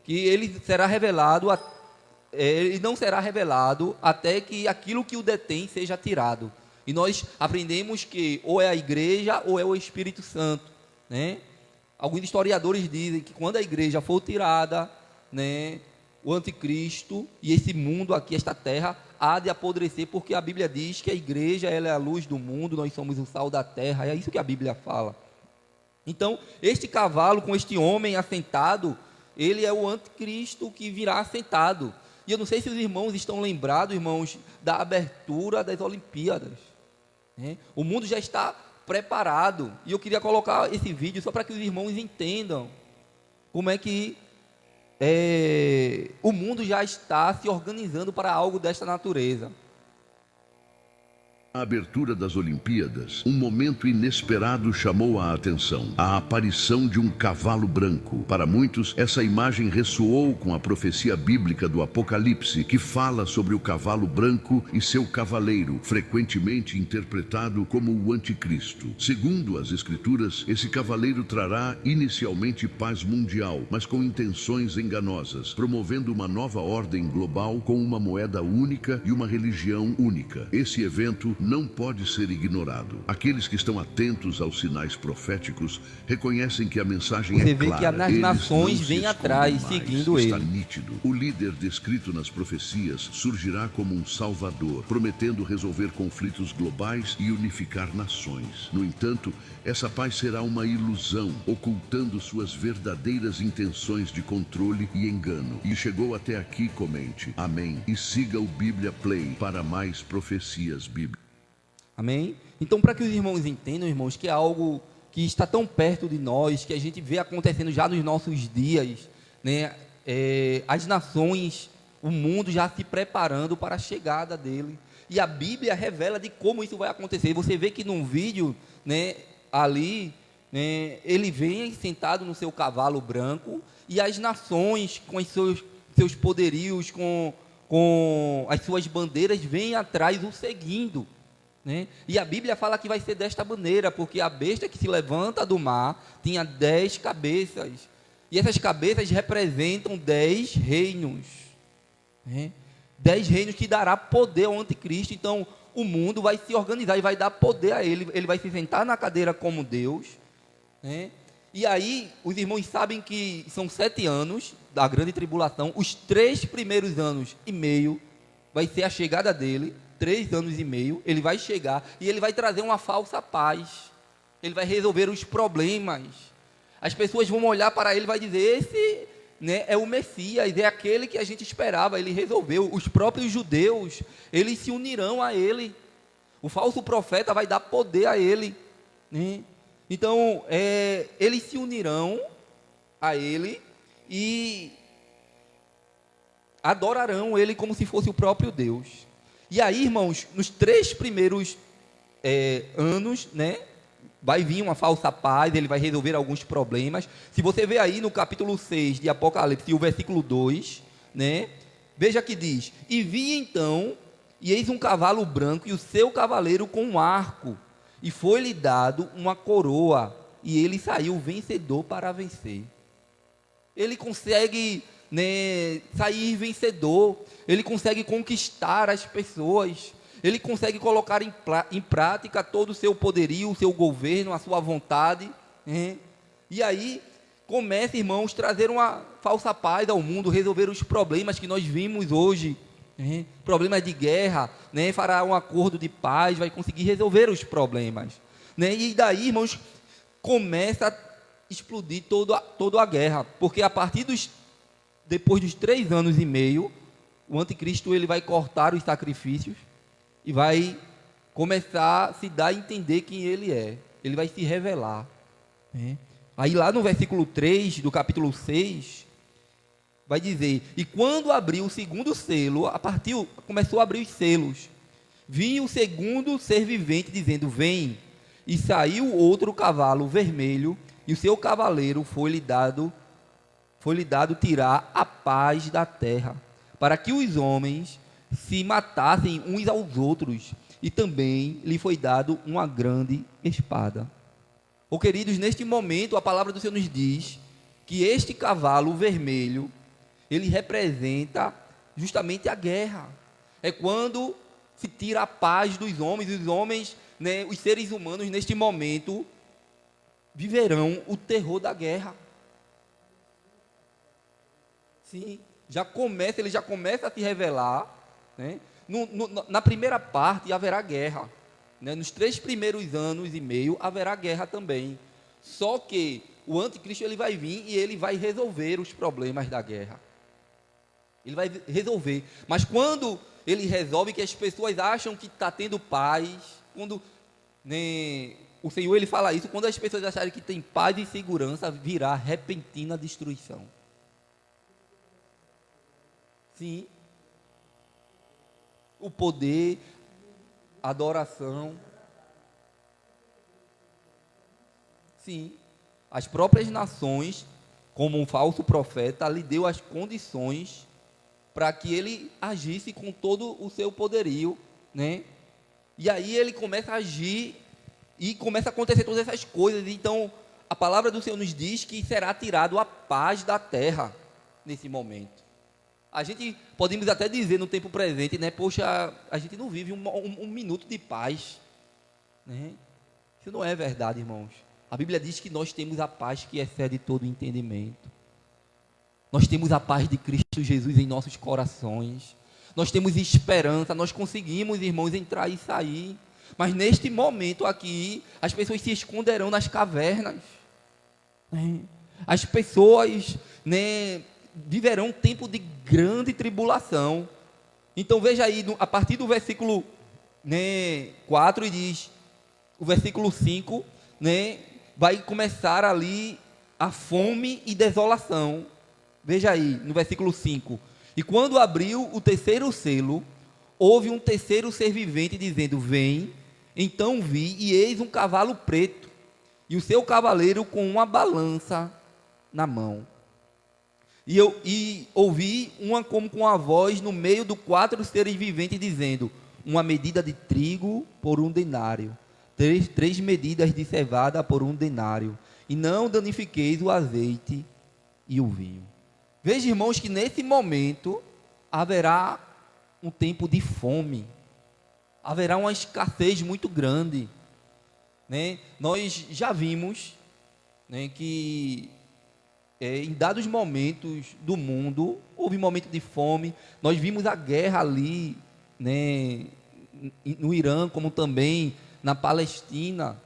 que ele será revelado, ele não será revelado até que aquilo que o detém seja tirado. E nós aprendemos que ou é a igreja ou é o Espírito Santo, Alguns historiadores dizem que quando a igreja for tirada, o anticristo e esse mundo aqui, esta terra, há de apodrecer, porque a Bíblia diz que a igreja, ela é a luz do mundo, nós somos o sal da terra, é isso que a Bíblia fala. Então, este cavalo com este homem assentado, ele é o anticristo que virá assentado. E eu não sei se os irmãos estão lembrados, irmãos, da abertura das Olimpíadas. O mundo já está preparado, e eu queria colocar esse vídeo só para que os irmãos entendam como é que o mundo já está se organizando para algo desta natureza. A abertura das Olimpíadas, um momento inesperado chamou a atenção. A aparição de um cavalo branco. Para muitos, essa imagem ressoou com a profecia bíblica do Apocalipse, que fala sobre o cavalo branco e seu cavaleiro, frequentemente interpretado como o anticristo. Segundo as escrituras, esse cavaleiro trará inicialmente paz mundial, mas com intenções enganosas, promovendo uma nova ordem global com uma moeda única e uma religião única. Esse evento não pode ser ignorado. Aqueles que estão atentos aos sinais proféticos reconhecem que a mensagem Você é vê clara. que as nações vêm atrás, seguindo Está ele. nítido. O líder descrito nas profecias surgirá como um salvador, prometendo resolver conflitos globais e unificar nações. No entanto, essa paz será uma ilusão, ocultando suas verdadeiras intenções de controle e engano. E chegou até aqui, comente. Amém. E siga o Bíblia Play para mais profecias bíblicas. Amém? Então, para que os irmãos entendam, irmãos, que é algo que está tão perto de nós, que a gente vê acontecendo já nos nossos dias, as nações, o mundo já se preparando para a chegada dele. E a Bíblia revela de como isso vai acontecer. Você vê que num vídeo, ali, ele vem sentado no seu cavalo branco, e as nações, com os seus poderios, com as suas bandeiras, vêm atrás o seguindo. né? E a Bíblia fala que vai ser desta maneira, porque a besta que se levanta do mar tinha 10 cabeças, e essas cabeças representam 10 reinos, né? 10 reinos que dará poder ao anticristo. Então o mundo vai se organizar e vai dar poder a ele, ele vai se sentar na cadeira como Deus, né? E aí os irmãos sabem que são 7 anos da grande tribulação. Os 3 primeiros anos e meio vai ser a chegada dele, 3 anos e meio, ele vai chegar e ele vai trazer uma falsa paz, ele vai resolver os problemas, as pessoas vão olhar para ele e vai dizer, esse, né, é o Messias, é aquele que a gente esperava, ele resolveu. Os próprios judeus, eles se unirão a ele, o falso profeta vai dar poder a ele, né? Então, eles se unirão a ele e adorarão ele como se fosse o próprio Deus. E aí, irmãos, nos 3 primeiros anos, né, vai vir uma falsa paz, ele vai resolver alguns problemas. Se você vê aí no capítulo 6 de Apocalipse, o versículo 2, né, veja que diz, e vi então, e eis um cavalo branco, e o seu cavaleiro com um arco, e foi-lhe dado uma coroa, e ele saiu vencedor para vencer. Ele consegue, né, sair vencedor, ele consegue conquistar as pessoas, ele consegue colocar em prática todo o seu poderio, o seu governo, a sua vontade, né? E aí começa, irmãos, trazer uma falsa paz ao mundo, resolver os problemas que nós vimos hoje, né? Problemas de guerra, né? Fará um acordo de paz, vai conseguir resolver os problemas, né? E daí, irmãos, começa a explodir toda a guerra, porque a partir depois dos 3 anos e meio, o anticristo ele vai cortar os sacrifícios e vai começar a se dar a entender quem ele é. Ele vai se revelar, né? Aí lá no versículo 3 do capítulo 6, vai dizer, e quando abriu o segundo selo, começou a abrir os selos, vinha o segundo ser vivente dizendo, vem, e saiu outro cavalo vermelho, e o seu cavaleiro foi-lhe dado tirar a paz da terra, para que os homens se matassem uns aos outros, e também lhe foi dado uma grande espada. Oh, queridos, neste momento a palavra do Senhor nos diz que este cavalo vermelho, ele representa justamente a guerra. É quando se tira a paz dos homens, os homens, né, os seres humanos neste momento viverão o terror da guerra. Sim, ele já começa a se revelar, né? Na primeira parte haverá guerra, né? Nos 3 primeiros anos e meio haverá guerra também. Só que o anticristo ele vai vir e ele vai resolver os problemas da guerra. Ele vai resolver. Mas quando ele resolve, que as pessoas acham que está tendo paz, quando, né, o Senhor ele fala isso, quando as pessoas acharem que tem paz e segurança, virá repentina destruição. Sim. O poder, a adoração. Sim. As próprias nações, como um falso profeta, lhe deu as condições para que ele agisse com todo o seu poderio, né? E aí ele começa a agir e começa a acontecer todas essas coisas. Então, a palavra do Senhor nos diz que será tirado a paz da terra nesse momento. A gente podemos até dizer no tempo presente, né? Poxa, a gente não vive um minuto de paz, né? Isso não é verdade, irmãos. A Bíblia diz que nós temos a paz que excede todo entendimento. Nós temos a paz de Cristo Jesus em nossos corações. Nós temos esperança, nós conseguimos, irmãos, entrar e sair. Mas neste momento aqui, as pessoas se esconderão nas cavernas, né? As pessoas, né, viverão um tempo de grande tribulação. Então veja aí, a partir do versículo, né, 4, e diz, o versículo 5, né, vai começar ali a fome e desolação. Veja aí, no versículo 5, e quando abriu o terceiro selo, houve um terceiro ser vivente dizendo, vem. Então vi, e eis um cavalo preto, e o seu cavaleiro com uma balança na mão. E ouvi uma como com a voz no meio dos 4 seres viventes dizendo, uma medida de trigo por um denário, três medidas de cevada por um denário, e não danifiqueis o azeite e o vinho. Veja, irmãos, que nesse momento haverá um tempo de fome, haverá uma escassez muito grande, né? Nós já vimos, né, que em dados momentos do mundo houve um momento de fome. Nós vimos a guerra ali, né, no Irã, como também na Palestina,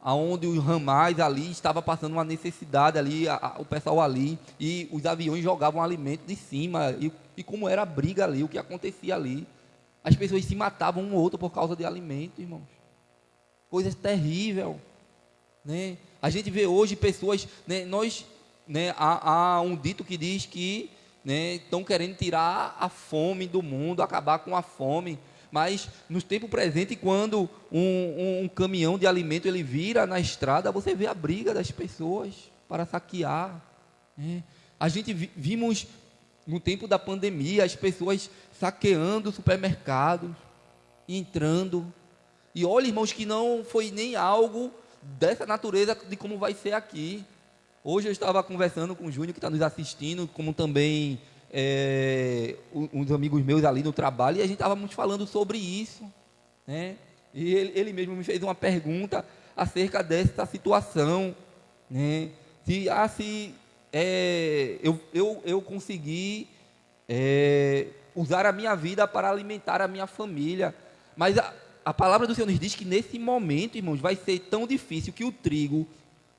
aonde o Hamas ali estava passando uma necessidade ali, o pessoal ali, e os aviões jogavam alimento de cima, e como era a briga ali, o que acontecia ali, as pessoas se matavam um ou outro por causa de alimento, irmãos. Coisa terrível, né? A gente vê hoje pessoas, né, há um dito que diz que, né, estão querendo tirar a fome do mundo, acabar com a fome. Mas no tempo presente, quando um caminhão de alimento ele vira na estrada, você vê a briga das pessoas para saquear, né? A gente vimos no tempo da pandemia as pessoas saqueando supermercados, entrando. E olha, irmãos, que não foi nem algo dessa natureza de como vai ser aqui. Hoje eu estava conversando com o Júnior, que está nos assistindo, como também uns amigos meus ali no trabalho, e a gente estávamos falando sobre isso, né? E ele mesmo me fez uma pergunta acerca dessa situação, né? Eu consegui usar a minha vida para alimentar a minha família, mas a palavra do Senhor nos diz que nesse momento, irmãos, vai ser tão difícil que o trigo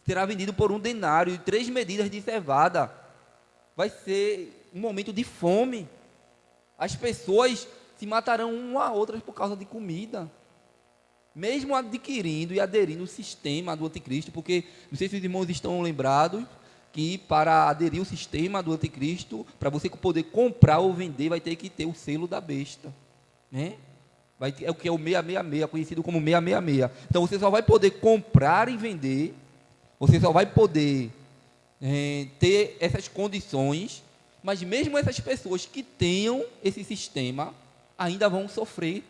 será vendido por um denário e 3 medidas de cevada. Vai ser um momento de fome. As pessoas se matarão uma a outra por causa de comida, mesmo adquirindo e aderindo ao sistema do anticristo, porque, não sei se os irmãos estão lembrados, que para aderir ao sistema do anticristo, para você poder comprar ou vender, vai ter que ter o selo da besta, né? É o que é o 666, conhecido como 666. Então você só vai poder comprar e vender, você só vai poder ter essas condições, mas mesmo essas pessoas que tenham esse sistema ainda vão sofrer,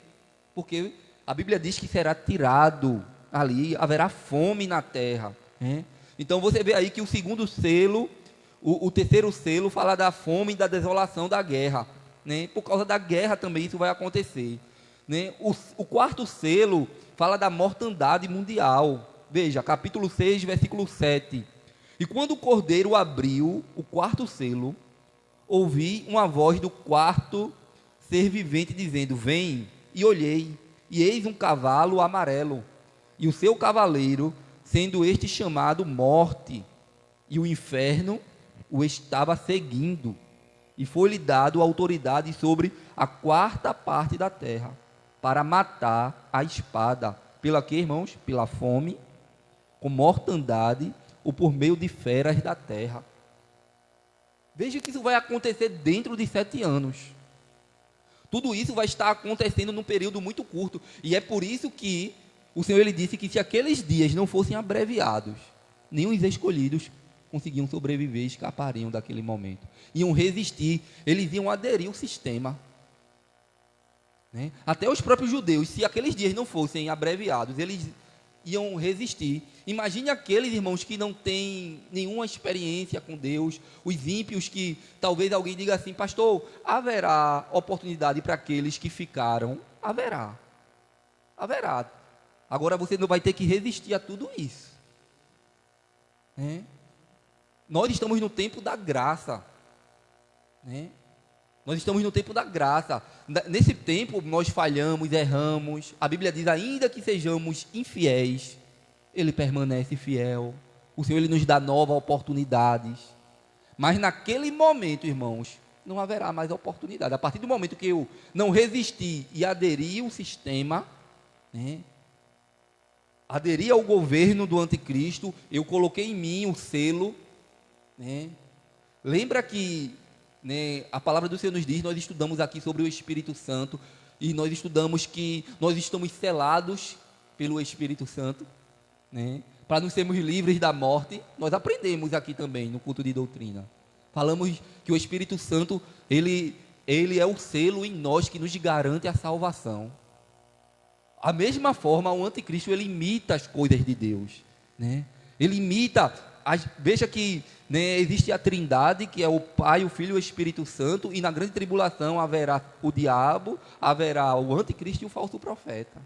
porque a Bíblia diz que será tirado ali, haverá fome na terra, né? Então você vê aí que o segundo selo, o terceiro selo fala da fome e da desolação da guerra, né? Por causa da guerra também isso vai acontecer, né? O quarto selo fala da mortandade mundial. Veja, capítulo 6, versículo 7. E quando o cordeiro abriu o quarto selo, ouvi uma voz do quarto ser vivente dizendo: vem. E olhei, e eis um cavalo amarelo, e o seu cavaleiro, sendo este chamado Morte, e o inferno o estava seguindo, e foi-lhe dado autoridade sobre a 4ª parte da terra, para matar a espada. Pela quê, irmãos? Pela fome, com mortandade, ou por meio de feras da terra. Veja que isso vai acontecer dentro de 7 anos. Tudo isso vai estar acontecendo num período muito curto. E é por isso que o Senhor ele disse que se aqueles dias não fossem abreviados, nem os escolhidos conseguiam sobreviver e escapariam daquele momento. Iam resistir, eles iam aderir ao sistema, né? Até os próprios judeus, se aqueles dias não fossem abreviados, eles iam resistir. Imagine aqueles irmãos que não têm nenhuma experiência com Deus, os ímpios, que talvez alguém diga assim: pastor, haverá oportunidade para aqueles que ficaram? Haverá. Agora você não vai ter que resistir a tudo isso, né? Nós estamos no tempo da graça, né? Nós estamos no tempo da graça. Nesse tempo nós falhamos, erramos. A Bíblia diz: ainda que sejamos infiéis, Ele permanece fiel. O Senhor ele nos dá novas oportunidades. Mas naquele momento, irmãos, não haverá mais oportunidade. A partir do momento que eu não resistir e aderir ao sistema, né, aderir ao governo do anticristo, eu coloquei em mim o selo, né? Lembra que, né, a palavra do Senhor nos diz, nós estudamos aqui sobre o Espírito Santo, e nós estudamos que nós estamos selados pelo Espírito Santo, né, para não sermos livres da morte. Nós aprendemos aqui também no culto de doutrina. Falamos que o Espírito Santo, ele é o selo em nós que nos garante a salvação. A mesma forma, o anticristo, ele imita as coisas de Deus, né? Ele imita, veja que, né, existe a trindade, que é o Pai, o Filho e o Espírito Santo, e na grande tribulação haverá o diabo, haverá o anticristo e o falso profeta.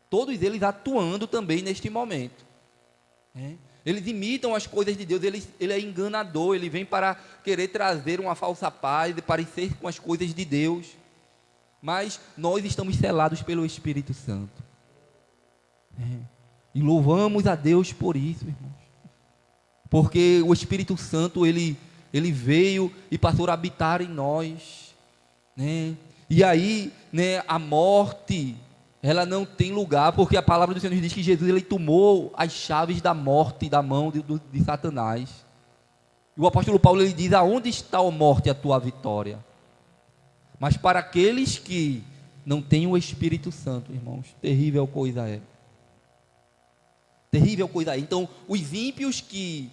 Todos eles atuando também neste momento, né? Eles imitam as coisas de Deus, ele é enganador, ele vem para querer trazer uma falsa paz, de parecer com as coisas de Deus. Mas nós estamos selados pelo Espírito Santo. E louvamos a Deus por isso, irmãos. Porque o Espírito Santo, ele veio e passou a habitar em nós, né? E aí, né, a morte, ela não tem lugar, porque a palavra do Senhor nos diz que Jesus, ele tomou as chaves da morte da mão de Satanás. E o apóstolo Paulo, ele diz: aonde está, ó morte, a tua vitória? Mas para aqueles que não têm o Espírito Santo, irmãos, terrível coisa é. Terrível coisa é. Então, os ímpios que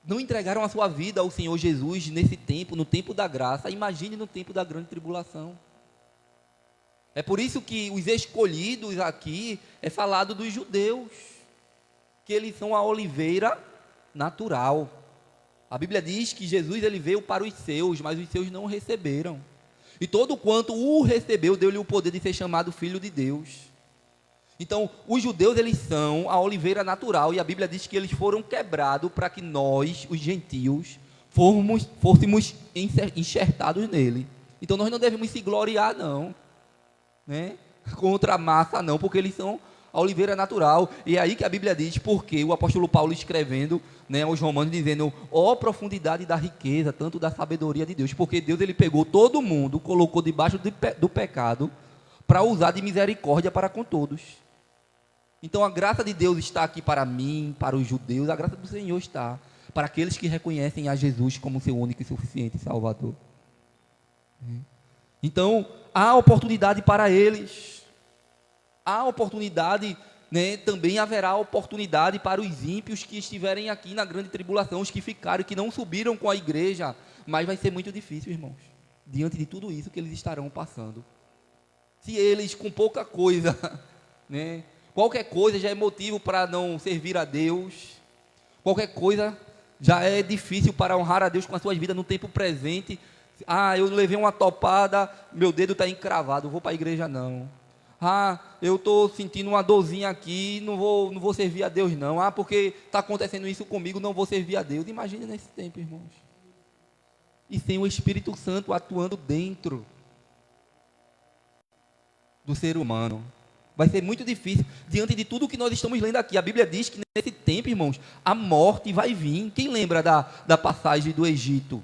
não entregaram a sua vida ao Senhor Jesus nesse tempo, no tempo da graça, imagine no tempo da grande tribulação. É por isso que os escolhidos aqui é falado dos judeus, que eles são a oliveira natural. A Bíblia diz que Jesus, ele veio para os seus, mas os seus não o receberam. E todo quanto o recebeu, deu-lhe o poder de ser chamado filho de Deus. Então, os judeus, eles são a oliveira natural, e a Bíblia diz que eles foram quebrados para que nós, os gentios, fôssemos enxertados nele. Então, nós não devemos se gloriar, não, né, contra a massa, não, porque eles são a oliveira natural. E é aí que a Bíblia diz, porque o apóstolo Paulo escrevendo, né, aos Romanos, dizendo: ó profundidade da riqueza, tanto da sabedoria de Deus, porque Deus, ele pegou todo mundo, colocou debaixo do pecado, para usar de misericórdia para com todos. Então a graça de Deus está aqui para mim, para os judeus, a graça do Senhor está para aqueles que reconhecem a Jesus como seu único e suficiente Salvador. Então, há oportunidade para eles, há oportunidade, né, também haverá oportunidade para os ímpios que estiverem aqui na grande tribulação, os que ficaram, que não subiram com a igreja, mas vai ser muito difícil, irmãos, diante de tudo isso que eles estarão passando. Se eles, com pouca coisa, né, qualquer coisa já é motivo para não servir a Deus, qualquer coisa já é difícil para honrar a Deus com as suas vidas no tempo presente. Ah, eu levei uma topada, meu dedo está encravado, não vou para a igreja não. Ah, eu estou sentindo uma dorzinha aqui, não vou servir a Deus não. Ah, porque está acontecendo isso comigo, não vou servir a Deus. Imagine nesse tempo, irmãos. E sem o Espírito Santo atuando dentro do ser humano, vai ser muito difícil, diante de tudo que nós estamos lendo aqui. A Bíblia diz que nesse tempo, irmãos, a morte vai vir. Quem lembra da passagem do Egito?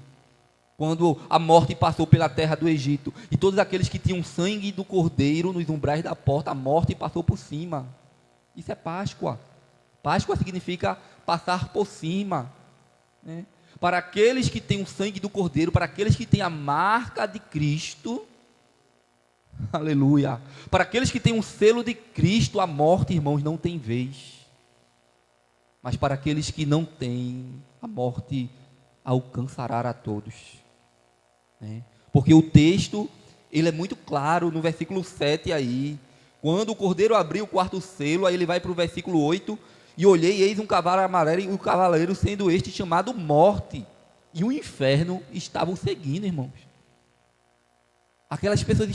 Quando a morte passou pela terra do Egito, e todos aqueles que tinham sangue do cordeiro nos umbrais da porta, a morte passou por cima. Isso é Páscoa. Páscoa significa passar por cima, né? Para aqueles que têm o sangue do cordeiro, para aqueles que têm a marca de Cristo, aleluia, para aqueles que têm o selo de Cristo, a morte, irmãos, não tem vez. Mas para aqueles que não têm, a morte alcançará a todos. Porque o texto, ele é muito claro no versículo 7 aí, quando o cordeiro abriu o quarto selo, aí ele vai para o versículo 8, e olhei, eis um cavalo amarelo, e o cavaleiro sendo este chamado morte, e o inferno estavam seguindo, irmãos. Aquelas pessoas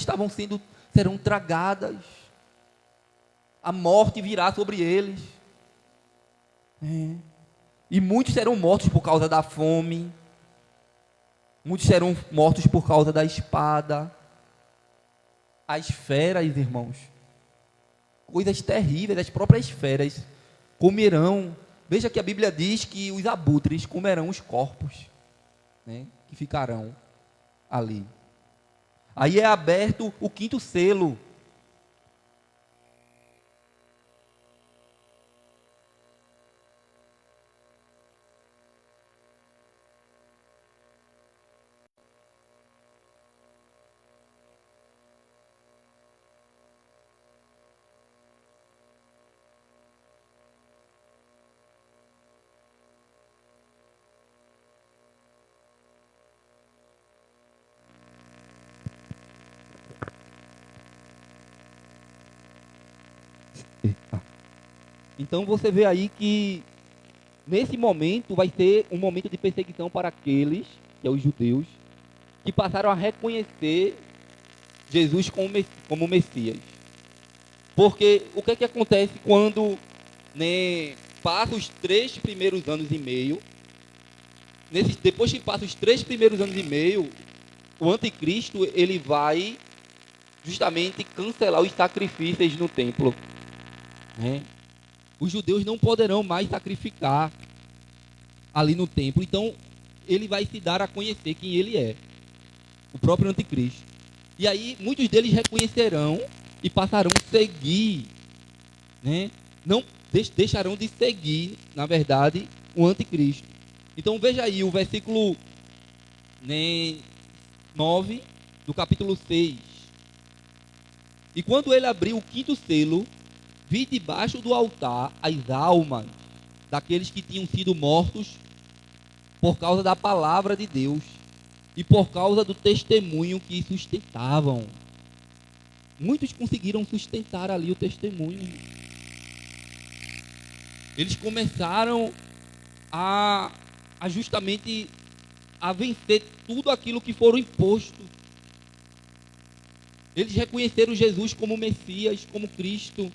serão tragadas, a morte virá sobre eles, e muitos serão mortos por causa da fome, muitos serão mortos por causa da espada. As feras, irmãos, coisas terríveis, as próprias feras comerão. Veja que a Bíblia diz que os abutres comerão os corpos, né, que ficarão ali. Aí é aberto o quinto selo. Então você vê aí que nesse momento vai ser um momento de perseguição para aqueles, que é os judeus, que passaram a reconhecer Jesus como Messias. Porque o que é que acontece quando, né, passa os 3 primeiros anos e meio, depois que passa os 3 primeiros anos e meio, o anticristo ele vai justamente cancelar os sacrifícios no templo, né? Os judeus não poderão mais sacrificar ali no templo. Então, ele vai se dar a conhecer quem ele é, o próprio anticristo. E aí, muitos deles reconhecerão e passarão a seguir, né? Não deixarão de seguir, na verdade, o anticristo. Então, veja aí o versículo, né, 9 do capítulo 6. E quando ele abriu o 5º selo, vi debaixo do altar as almas daqueles que tinham sido mortos por causa da palavra de Deus e por causa do testemunho que sustentavam. Muitos conseguiram sustentar ali o testemunho. Eles começaram a justamente a vencer tudo aquilo que foram imposto. Eles reconheceram Jesus como Messias, como Cristo.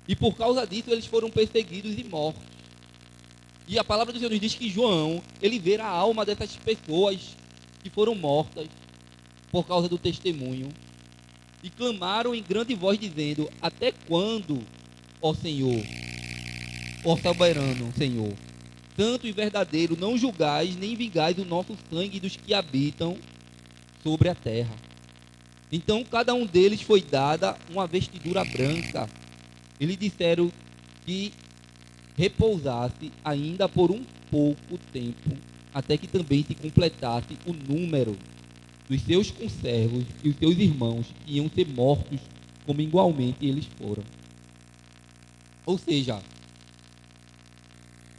E por causa disso eles foram perseguidos e mortos. E a palavra do Senhor nos diz que João, ele vê a alma dessas pessoas que foram mortas por causa do testemunho. E clamaram em grande voz dizendo: até quando, ó Senhor, ó soberano Senhor, santo e verdadeiro, não julgais nem vingais o nosso sangue dos que habitam sobre a terra? Então cada um deles foi dada uma vestidura branca. Eles disseram que repousasse ainda por um pouco tempo, até que também se completasse o número dos seus conservos e os seus irmãos que iam ser mortos, como igualmente eles foram. Ou seja,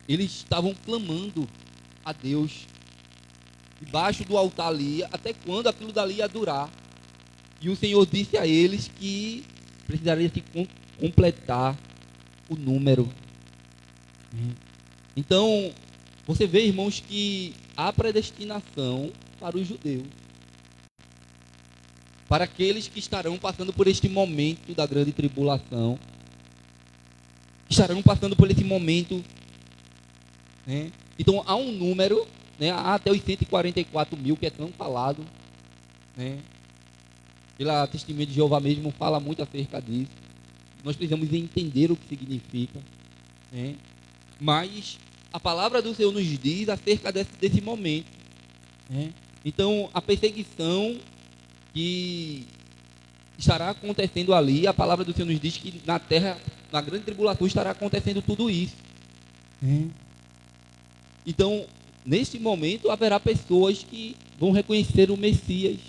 eles estavam clamando a Deus debaixo do altar ali, até quando aquilo dali ia durar. E o Senhor disse a eles que precisaria se completar o número. Então, você vê, irmãos, que há predestinação para os judeus, para aqueles que estarão passando por este momento da grande tribulação, estarão passando por esse momento, né? Então, há um número, né? Há até os 144 mil que é tão falado, né? Pela Testemunha de Jeová mesmo fala muito acerca disso. Nós precisamos entender o que significa, né? Mas a palavra do Senhor nos diz acerca desse momento, né? Então, a perseguição que estará acontecendo ali, a palavra do Senhor nos diz que na terra, na grande tribulação, estará acontecendo tudo isso, né? Então, neste momento, haverá pessoas que vão reconhecer o Messias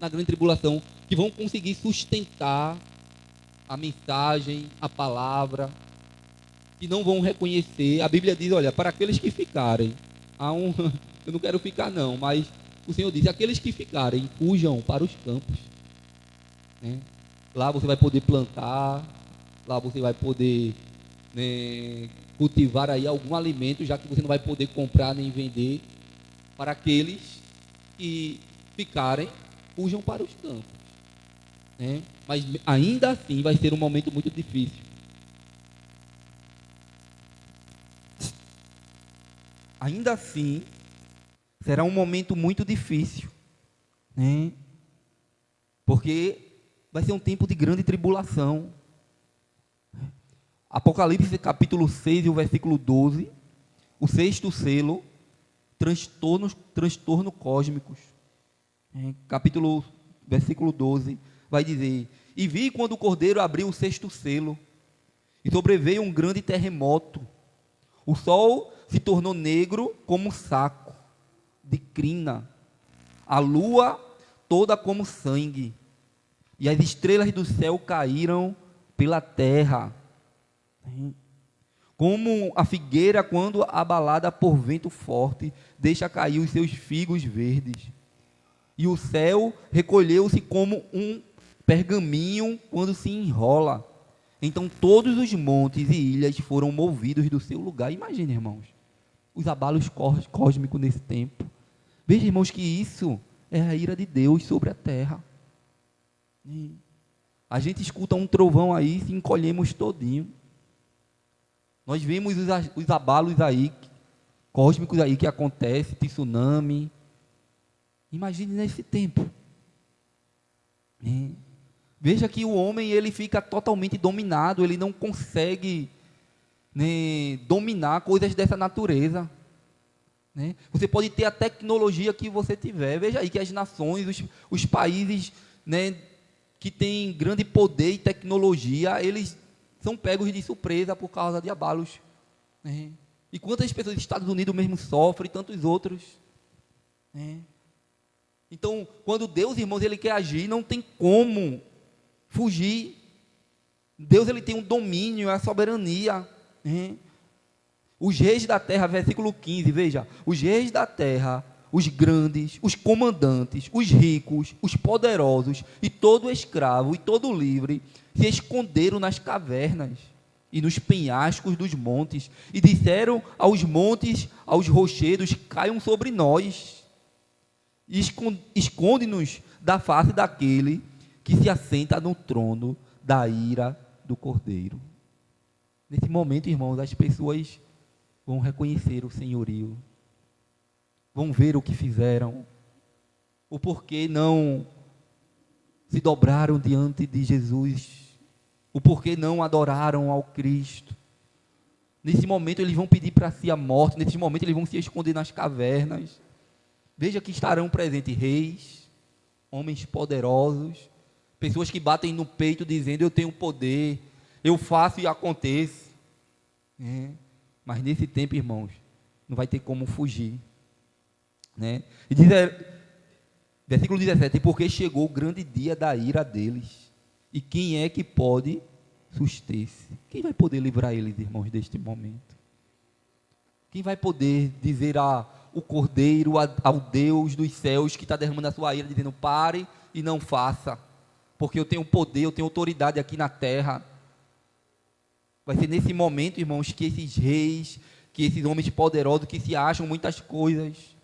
na grande tribulação, que vão conseguir sustentar a mensagem, a palavra, que não vão reconhecer. A Bíblia diz, olha, para aqueles que ficarem, eu não quero ficar não, mas o Senhor diz, aqueles que ficarem, fujam para os campos, né? Lá você vai poder plantar, lá você vai poder, né, cultivar aí algum alimento, já que você não vai poder comprar nem vender. Para aqueles que ficarem, fujam para os campos, né? Mas ainda assim vai ser um momento muito difícil. Ainda assim será um momento muito difícil, né? Porque vai ser um tempo de grande tribulação. Apocalipse capítulo 6 e o versículo 12, o 6º selo, transtorno cósmicos. Versículo 12, vai dizer: e vi quando o Cordeiro abriu o 6º selo, e sobreveio um grande terremoto. O sol se tornou negro como um saco de crina, a lua toda como sangue, e as estrelas do céu caíram pela terra, como a figueira quando abalada por vento forte deixa cair os seus figos verdes. E o céu recolheu-se como um pergaminho quando se enrola, Então todos os montes e ilhas foram movidos do seu lugar. Imagine, irmãos, os abalos cósmicos nesse tempo. Veja, irmãos, que isso é a ira de Deus sobre a terra. A gente escuta um trovão aí e se encolhemos todinho. Nós vemos os abalos aí, cósmicos aí que acontecem, tsunami. Imagine nesse tempo. Veja que o homem, ele fica totalmente dominado, ele não consegue, né, dominar coisas dessa natureza. Né? Você pode ter a tecnologia que você tiver. Veja aí que as nações, os países, né, que têm grande poder e tecnologia, eles são pegos de surpresa por causa de abalos. Né? E quantas pessoas, Estados Unidos mesmo sofrem, tantos outros. Né? Então, quando Deus, irmãos, ele quer agir, não tem como fugir. Deus, ele tem um domínio, a soberania. Né? Os reis da terra, versículo 15, veja, os reis da terra, os grandes, os comandantes, os ricos, os poderosos, e todo escravo e todo livre, se esconderam nas cavernas e nos penhascos dos montes, e disseram aos montes, aos rochedos, caiam sobre nós, e esconde-nos da face daquele que se assenta no trono da ira do Cordeiro. Nesse momento, irmãos, as pessoas vão reconhecer o senhorio, vão ver o que fizeram, o porquê não se dobraram diante de Jesus, o porquê não adoraram ao Cristo. Nesse momento eles vão pedir para si a morte, nesse momento eles vão se esconder nas cavernas. Veja que estarão presentes reis, homens poderosos, pessoas que batem no peito dizendo: eu tenho poder, eu faço e acontece. Mas nesse tempo, irmãos, não vai ter como fugir. Né? E diz, versículo 17: porque chegou o grande dia da ira deles, e quem é que pode suster-se? Quem vai poder livrar eles, irmãos, deste momento? Quem vai poder dizer ao Cordeiro, ao Deus dos céus que está derramando a sua ira, dizendo: pare e não faça, porque eu tenho poder, eu tenho autoridade aqui na terra? Vai ser nesse momento, irmãos, que esses reis, que esses homens poderosos que se acham muitas coisas,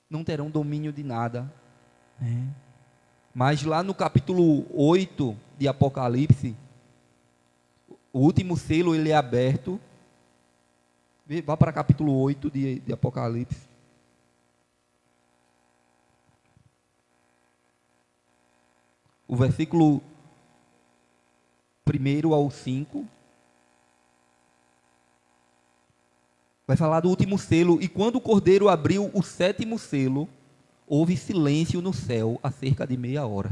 não terão domínio de nada. Mas lá no capítulo 8 de Apocalipse, o último selo ele é aberto. Vá para capítulo 8 de Apocalipse. O versículo 1 ao 5. Vai falar do último selo. E quando o Cordeiro abriu o 7º selo, houve silêncio no céu há cerca de meia hora.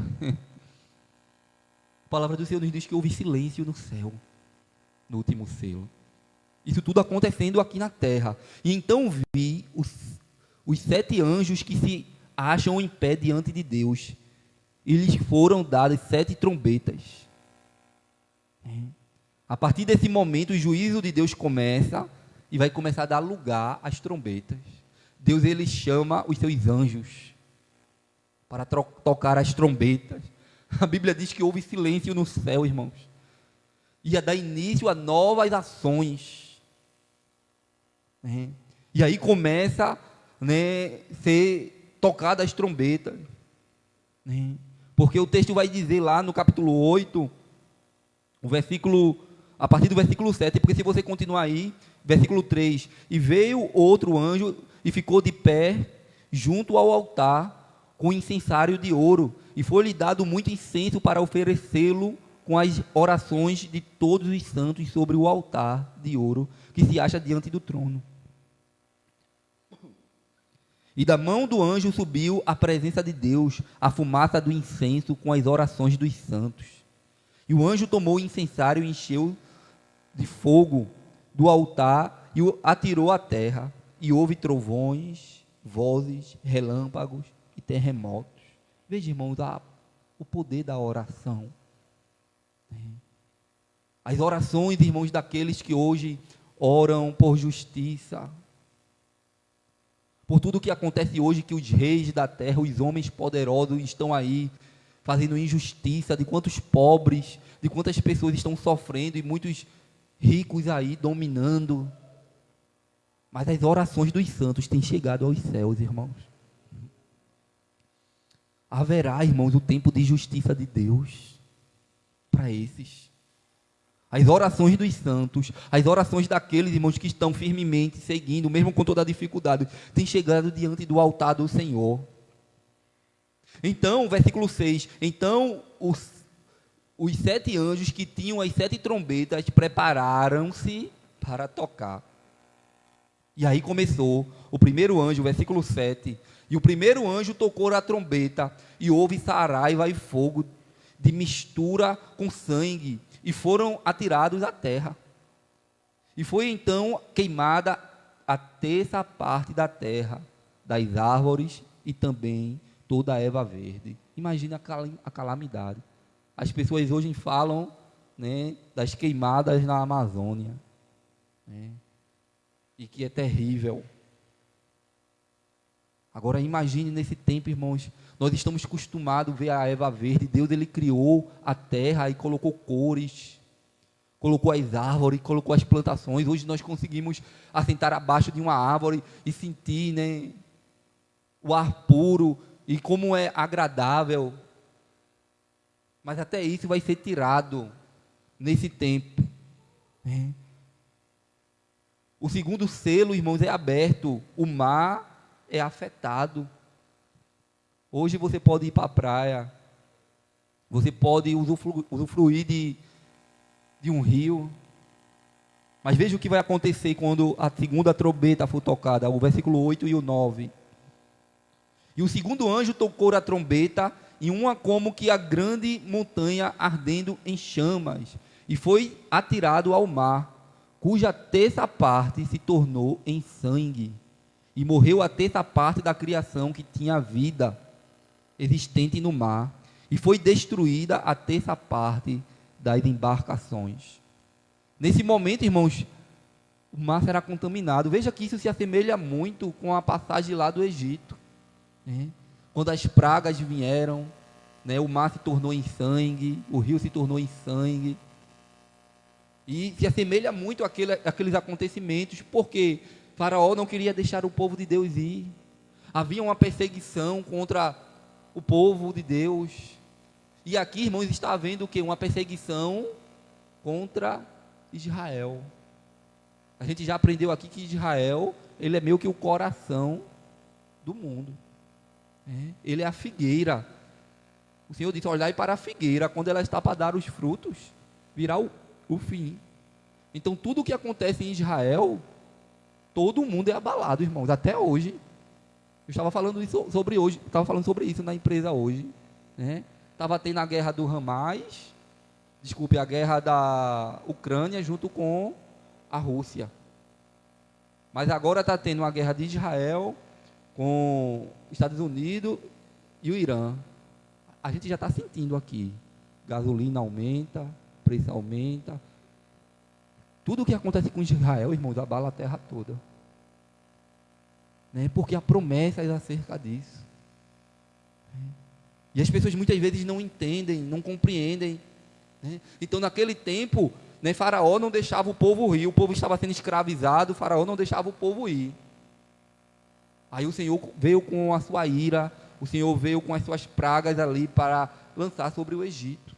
A palavra do Senhor nos diz que houve silêncio no céu, no último selo. Isso tudo acontecendo aqui na terra. E então vi os 7 anjos que se acham em pé diante de Deus. E lhes foram dadas 7 trombetas. A partir desse momento, o juízo de Deus começa e vai começar a dar lugar às trombetas. Deus, ele chama os seus anjos para tocar as trombetas. A Bíblia diz que houve silêncio no céu, irmãos. Ia dar início a novas ações. E aí começa, né, ser tocadas as trombetas. Porque o texto vai dizer lá no capítulo 8, a partir do versículo 7, porque se você continuar aí, versículo 3, e veio outro anjo e ficou de pé junto ao altar com incensário de ouro, e foi-lhe dado muito incenso para oferecê-lo com as orações de todos os santos sobre o altar de ouro que se acha diante do trono. E da mão do anjo subiu à presença de Deus a fumaça do incenso com as orações dos santos. E o anjo tomou o incensário e encheu de fogo do altar e o atirou à terra, e houve trovões, vozes, relâmpagos e terremotos. Veja, irmãos, o poder da oração. As orações, irmãos, daqueles que hoje oram por justiça, por tudo que acontece hoje, que os reis da terra, os homens poderosos estão aí fazendo injustiça, de quantos pobres, de quantas pessoas estão sofrendo e muitos ricos aí dominando. Mas as orações dos santos têm chegado aos céus, irmãos. Haverá, irmãos, o tempo de justiça de Deus para esses. As orações dos santos, as orações daqueles, irmãos, que estão firmemente seguindo, mesmo com toda a dificuldade, têm chegado diante do altar do Senhor. Então, versículo 6, então os 7 anjos que tinham as 7 trombetas prepararam-se para tocar. E aí começou o primeiro anjo, versículo 7, e o primeiro anjo tocou a trombeta, e houve saraiva e fogo de mistura com sangue, e foram atirados à terra. E foi então queimada a terça parte da terra, das árvores e também toda a erva verde. Imagina a calamidade. As pessoas hoje falam, né, das queimadas na Amazônia, né, e que é terrível. Agora imagine nesse tempo, irmãos, nós estamos acostumados a ver a erva verde. Deus, ele criou a terra e colocou cores, colocou as árvores, colocou as plantações. Hoje nós conseguimos assentar abaixo de uma árvore e sentir, né, o ar puro e como é agradável. Mas até isso vai ser tirado nesse tempo, né? O segundo selo, irmãos, é aberto. O mar é afetado. Hoje você pode ir para a praia, você pode usufruir de um rio, mas veja o que vai acontecer quando a segunda trombeta for tocada, o versículo 8 e o 9. E o segundo anjo tocou a trombeta, e uma como que a grande montanha ardendo em chamas, e foi atirado ao mar, cuja terça parte se tornou em sangue. E morreu a terça parte da criação que tinha vida existente no mar, e foi destruída a terça parte das embarcações. Nesse momento, irmãos, o mar será contaminado. Veja que isso se assemelha muito com a passagem lá do Egito, né? Quando as pragas vieram, né, o mar se tornou em sangue, o rio se tornou em sangue, e se assemelha muito àqueles acontecimentos, porque Faraó não queria deixar o povo de Deus ir. Havia uma perseguição contra o povo de Deus. E aqui, irmãos, está havendo o quê? Uma perseguição contra Israel. A gente já aprendeu aqui que Israel, ele é meio que o coração do mundo, né? Ele é a figueira. O Senhor disse: olhai para a figueira, quando ela está para dar os frutos, virá o fim. Então tudo o que acontece em Israel, todo mundo é abalado, irmãos, até hoje. Eu estava falando sobre isso na empresa hoje, né? Estava tendo a guerra do Hamas, a guerra da Ucrânia junto com a Rússia. Mas agora está tendo uma guerra de Israel com os Estados Unidos e o Irã. A gente já está sentindo aqui. Gasolina aumenta, preço aumenta. Tudo o que acontece com Israel, irmãos, abala a terra toda, né? Porque há promessas acerca disso, né? E as pessoas muitas vezes não entendem, não compreendem, né? Então naquele tempo, né, Faraó não deixava o povo ir, o povo estava sendo escravizado, Faraó não deixava o povo ir. Aí o Senhor veio com a sua ira, o Senhor veio com as suas pragas ali para lançar sobre o Egito.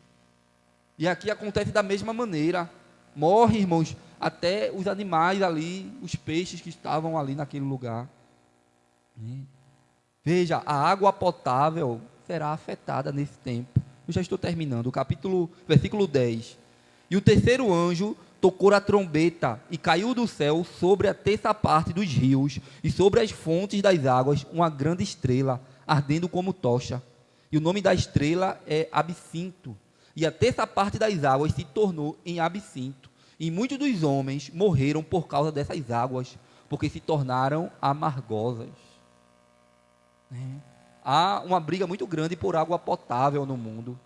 E aqui acontece da mesma maneira. Morre, irmãos, até os animais ali, os peixes que estavam ali naquele lugar, né? Veja, a água potável será afetada nesse tempo. Eu já estou terminando, versículo 10. E o terceiro anjo tocou a trombeta, e caiu do céu sobre a terça parte dos rios, e sobre as fontes das águas, uma grande estrela, ardendo como tocha. E o nome da estrela é Absinto. E a terça parte das águas se tornou em absinto. E muitos dos homens morreram por causa dessas águas, porque se tornaram amargosas, né? Há uma briga muito grande por água potável no mundo,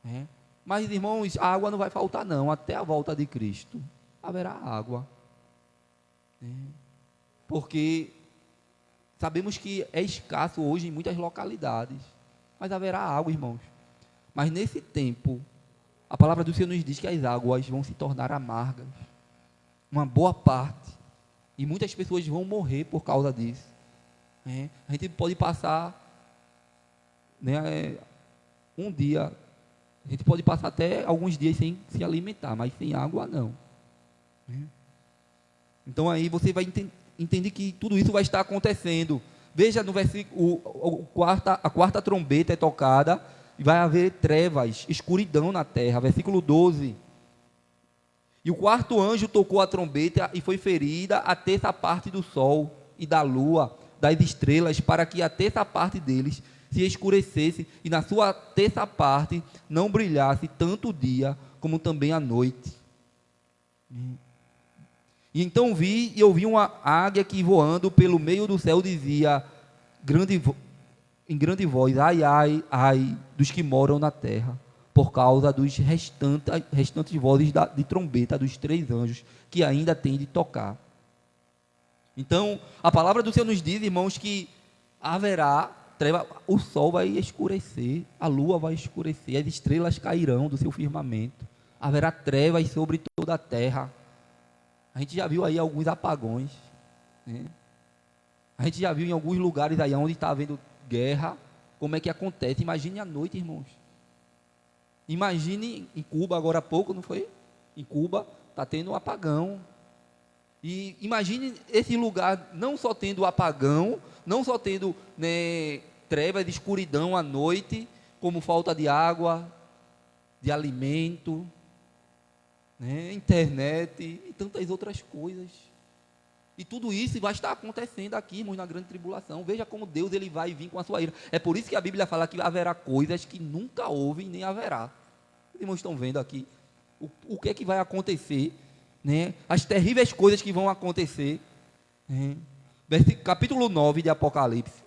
né? Mas, irmãos, a água não vai faltar não, até a volta de Cristo haverá água, né? Porque sabemos que é escasso hoje em muitas localidades. mas haverá água, irmãos. Mas nesse tempo, a palavra do Senhor nos diz que as águas vão se tornar amargas. Uma boa parte. E muitas pessoas vão morrer por causa disso. A gente pode passar, né, um dia, a gente pode passar até alguns dias sem se alimentar, mas sem água não. Então aí você vai entender que tudo isso vai estar acontecendo. Veja no versículo, a quarta trombeta é tocada e vai haver trevas, escuridão na terra. Versículo 12. E o quarto anjo tocou a trombeta e foi ferida a terça parte do sol e da lua, das estrelas, para que a terça parte deles se escurecesse e na sua terça parte não brilhasse tanto o dia como também a noite. E então vi e ouvi uma águia que voando pelo meio do céu dizia em grande voz: ai, ai, ai dos que moram na terra, por causa dos restantes vozes de trombeta dos 3 anjos que ainda têm de tocar. Então, a palavra do Senhor nos diz, irmãos, que haverá treva, o sol vai escurecer, a lua vai escurecer, as estrelas cairão do seu firmamento, haverá trevas sobre toda a terra. A gente já viu aí alguns apagões, né? A gente já viu em alguns lugares aí onde está havendo guerra, como é que acontece. Imagine à noite, irmãos. Imagine em Cuba, agora há pouco, não foi? Em Cuba está tendo um apagão. E imagine esse lugar não só tendo apagão, não só tendo, né, trevas de escuridão à noite, como falta de água, de alimento, né, internet e tantas outras coisas. E tudo isso vai estar acontecendo aqui, irmãos, na grande tribulação. Veja como Deus ele vai vir com a sua ira. É por isso que a Bíblia fala que haverá coisas que nunca houve nem haverá. Os irmãos estão vendo aqui o que é que vai acontecer, né? As terríveis coisas que vão acontecer, né? Capítulo 9 de Apocalipse,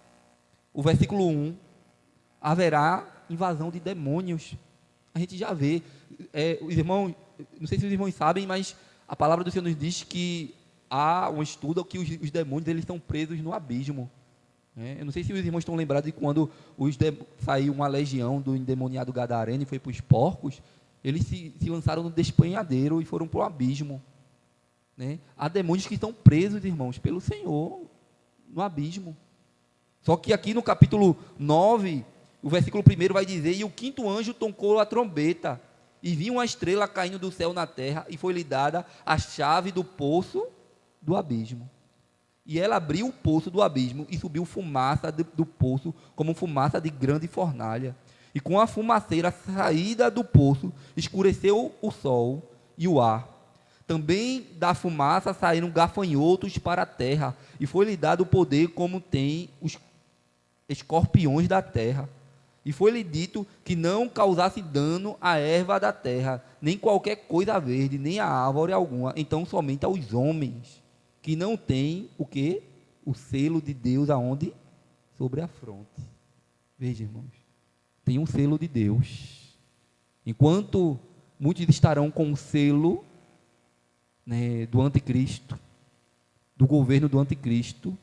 o versículo 1, haverá invasão de demônios. A gente já vê, os irmãos, não sei se os irmãos sabem, mas a palavra do Senhor nos diz que há um estudo que os demônios eles estão presos no abismo. Eu não sei se os irmãos estão lembrados de quando saiu uma legião do endemoniado Gadareno e foi para os porcos. Eles se lançaram no despenhadeiro e foram para o abismo, né? Há demônios que estão presos, irmãos, pelo Senhor, no abismo. Só que aqui no capítulo 9, o versículo 1 vai dizer: e o quinto anjo tocou a trombeta, e vi uma estrela caindo do céu na terra, e foi-lhe dada a chave do poço do abismo. E ela abriu o poço do abismo, e subiu fumaça do poço, como fumaça de grande fornalha. E com a fumaceira saída do poço, escureceu o sol e o ar. Também da fumaça saíram gafanhotos para a terra, e foi-lhe dado o poder como tem os escorpiões da terra. E foi-lhe dito que não causasse dano à erva da terra, nem qualquer coisa verde, nem a árvore alguma, então somente aos homens, que não têm o quê? O selo de Deus aonde? Sobre a fronte. Veja, irmãos, tem um selo de Deus. Enquanto muitos estarão com o selo, né, do anticristo, do governo do anticristo,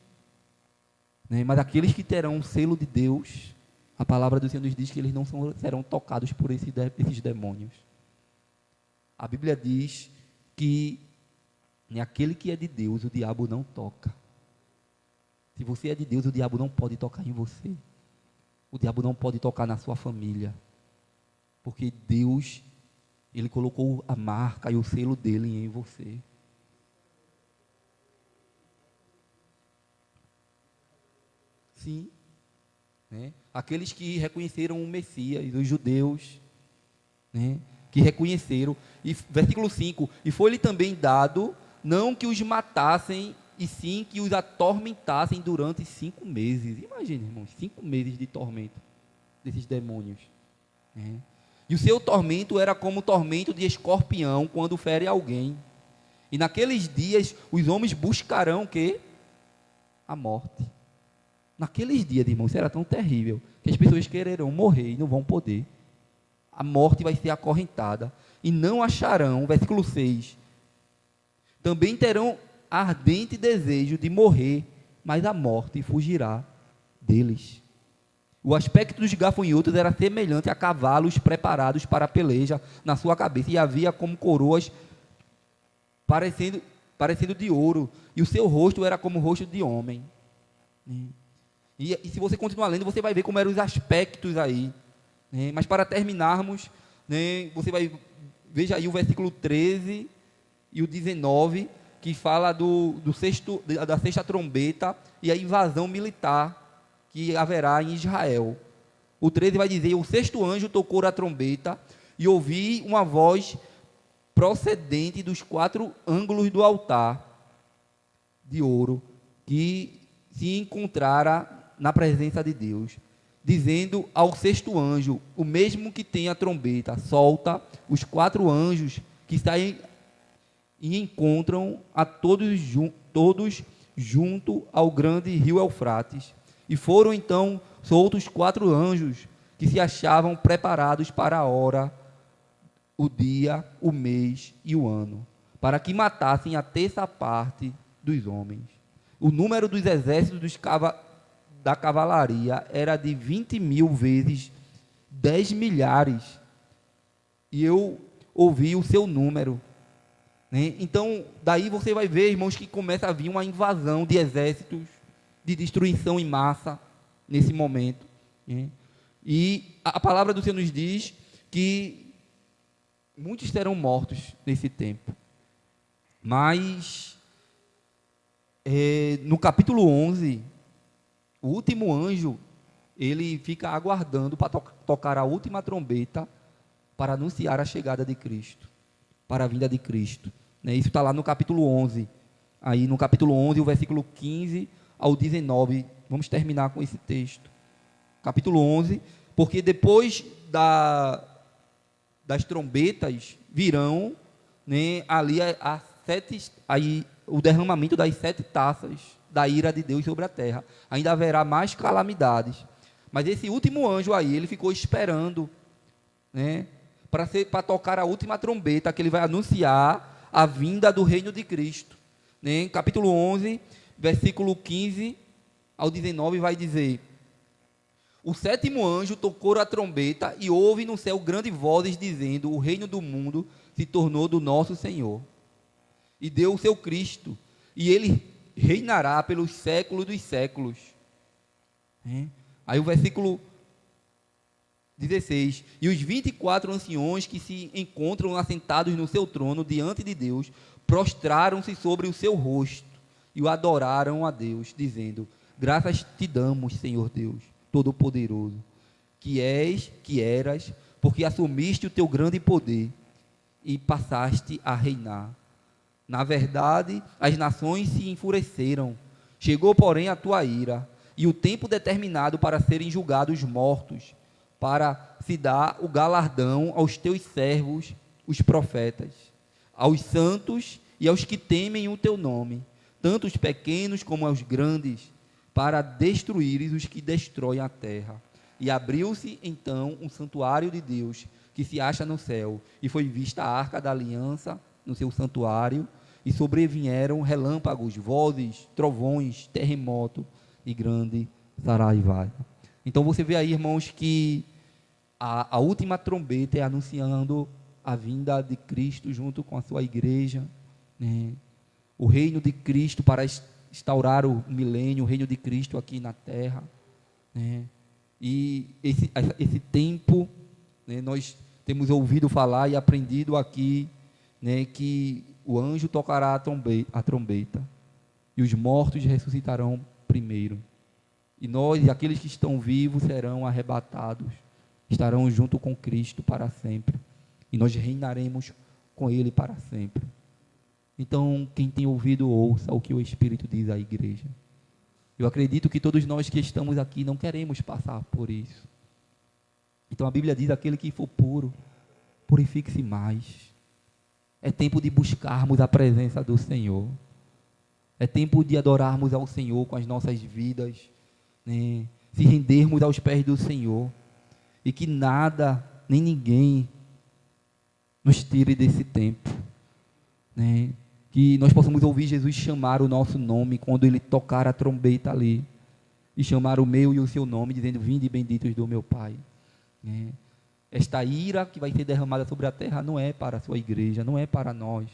né, mas aqueles que terão o selo de Deus, a palavra do Senhor nos diz que eles não serão tocados por esses demônios. A Bíblia diz que aquele que é de Deus, o diabo não toca. Se você é de Deus, o diabo não pode tocar em você. O diabo não pode tocar na sua família. Porque Deus, Ele colocou a marca e o selo dele em você. Sim. Né? Aqueles que reconheceram o Messias, os judeus, né? Que reconheceram. E versículo 5, e foi-lhe também dado, não que os matassem, e sim que os atormentassem durante 5 meses. Imagine, irmãos, 5 meses de tormento desses demônios. Né? E o seu tormento era como o tormento de escorpião quando fere alguém. E naqueles dias os homens buscarão o quê? A morte. Naqueles dias, irmãos, será tão terrível que as pessoas quererão morrer e não vão poder. A morte vai ser acorrentada e não acharão, versículo 6, também terão ardente desejo de morrer, mas a morte fugirá deles. O aspecto dos gafanhotos era semelhante a cavalos preparados para a peleja na sua cabeça, e havia como coroas parecendo de ouro, e o seu rosto era como o rosto de homem. E se você continuar lendo, você vai ver como eram os aspectos aí. Mas para terminarmos, veja aí o versículo 13 e o 19, que fala da sexta trombeta e a invasão militar que haverá em Israel. O 13 vai dizer: o sexto anjo tocou a trombeta e ouvi uma voz procedente dos 4 ângulos do altar de ouro que se encontrara na presença de Deus, dizendo ao sexto anjo, o mesmo que tem a trombeta: solta os 4 anjos que saem e encontram a todos junto ao grande rio Eufrates. E foram então soltos 4 anjos que se achavam preparados para a hora, o dia, o mês e o ano, para que matassem a terça parte dos homens. O número dos exércitos da cavalaria era de 20.000 vezes 10 milhares. E eu ouvi o seu número. Então, daí você vai ver, irmãos, que começa a vir uma invasão de exércitos, de destruição em massa, nesse momento. E a palavra do Senhor nos diz que muitos serão mortos nesse tempo. Mas, no capítulo 11, o último anjo, ele fica aguardando para tocar a última trombeta, para anunciar a chegada de Cristo, para a vinda de Cristo. Isso está lá no capítulo 11. Aí no capítulo 11, o versículo 15 ao 19. Vamos terminar com esse texto. Capítulo 11. Porque depois das trombetas virão, ali o derramamento das 7 taças da ira de Deus sobre a terra. Ainda haverá mais calamidades. Mas esse último anjo aí, ele ficou esperando, para tocar a última trombeta, que ele vai anunciar a vinda do reino de Cristo. Capítulo 11, versículo 15 ao 19, vai dizer: o 7º anjo tocou a trombeta e houve no céu grandes vozes dizendo: o reino do mundo se tornou do nosso Senhor e deu o seu Cristo, e ele reinará pelos séculos dos séculos. Aí o versículo 16: e os 24 anciões que se encontram assentados no seu trono diante de Deus, prostraram-se sobre o seu rosto e o adoraram a Deus, dizendo: graças te damos, Senhor Deus Todo-Poderoso, que eras, porque assumiste o teu grande poder e passaste a reinar. Na verdade, as nações se enfureceram. Chegou, porém, a tua ira e o tempo determinado para serem julgados mortos, para se dar o galardão aos teus servos, os profetas, aos santos e aos que temem o teu nome, tanto os pequenos como aos grandes, para destruires os que destroem a terra. E abriu-se então um santuário de Deus, que se acha no céu, e foi vista a arca da aliança no seu santuário, e sobrevieram relâmpagos, vozes, trovões, terremoto e grande saraivada. Então você vê aí, irmãos, que a última trombeta é anunciando a vinda de Cristo junto com a sua igreja, o reino de Cristo para instaurar o milênio, o reino de Cristo aqui na terra. E esse tempo, nós temos ouvido falar e aprendido aqui, que o anjo tocará a trombeta e os mortos ressuscitarão primeiro. E nós, e aqueles que estão vivos, serão arrebatados, estarão junto com Cristo para sempre. E nós reinaremos com Ele para sempre. Então, quem tem ouvido, ouça o que o Espírito diz à igreja. Eu acredito que todos nós que estamos aqui não queremos passar por isso. Então a Bíblia diz: aquele que for puro, purifique-se mais. É tempo de buscarmos a presença do Senhor. É tempo de adorarmos ao Senhor com as nossas vidas, se rendermos aos pés do Senhor, e que nada, nem ninguém nos tire desse tempo, que nós possamos ouvir Jesus chamar o nosso nome quando Ele tocar a trombeta ali, e chamaram o meu e o seu nome, dizendo: vinde benditos do meu Pai. Esta ira que vai ser derramada sobre a terra não é para a sua igreja, não é para nós,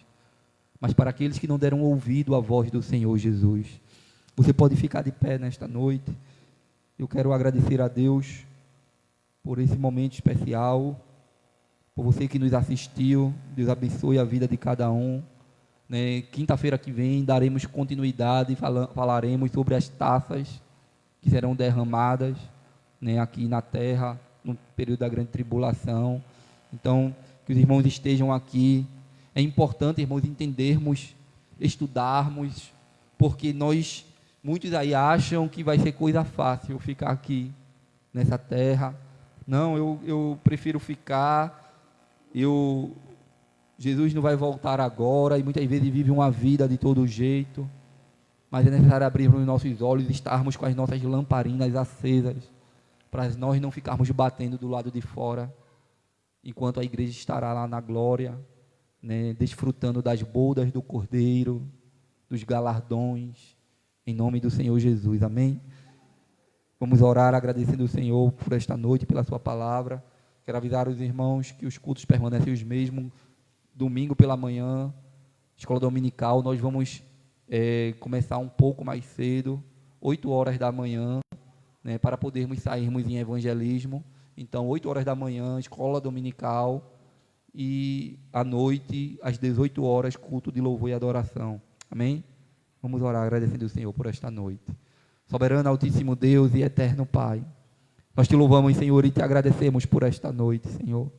mas para aqueles que não deram ouvido à voz do Senhor Jesus. Você pode ficar de pé nesta noite. Eu quero agradecer a Deus por esse momento especial, por você que nos assistiu. Deus abençoe a vida de cada um. Quinta-feira que vem daremos continuidade e falaremos sobre as taças que serão derramadas aqui na terra, no período da grande tribulação. Então, que os irmãos estejam aqui. É importante, irmãos, entendermos, estudarmos, porque muitos aí acham que vai ser coisa fácil ficar aqui nessa terra. Não, eu prefiro ficar. Jesus não vai voltar agora, e muitas vezes vive uma vida de todo jeito, mas é necessário abrirmos os nossos olhos e estarmos com as nossas lamparinas acesas, para nós não ficarmos batendo do lado de fora, enquanto a igreja estará lá na glória, desfrutando das bodas do Cordeiro, dos galardões, em nome do Senhor Jesus, amém? Vamos orar agradecendo ao Senhor por esta noite, pela sua palavra. Quero avisar os irmãos que os cultos permanecem os mesmos. Domingo pela manhã, escola dominical, nós vamos começar um pouco mais cedo, 8 horas da manhã, para podermos sairmos em evangelismo. Então, 8 horas da manhã, escola dominical, e à noite, às 18 horas, culto de louvor e adoração. Amém? Vamos orar agradecendo ao Senhor por esta noite. Soberano, altíssimo Deus e eterno Pai, nós te louvamos, Senhor, e te agradecemos por esta noite, Senhor.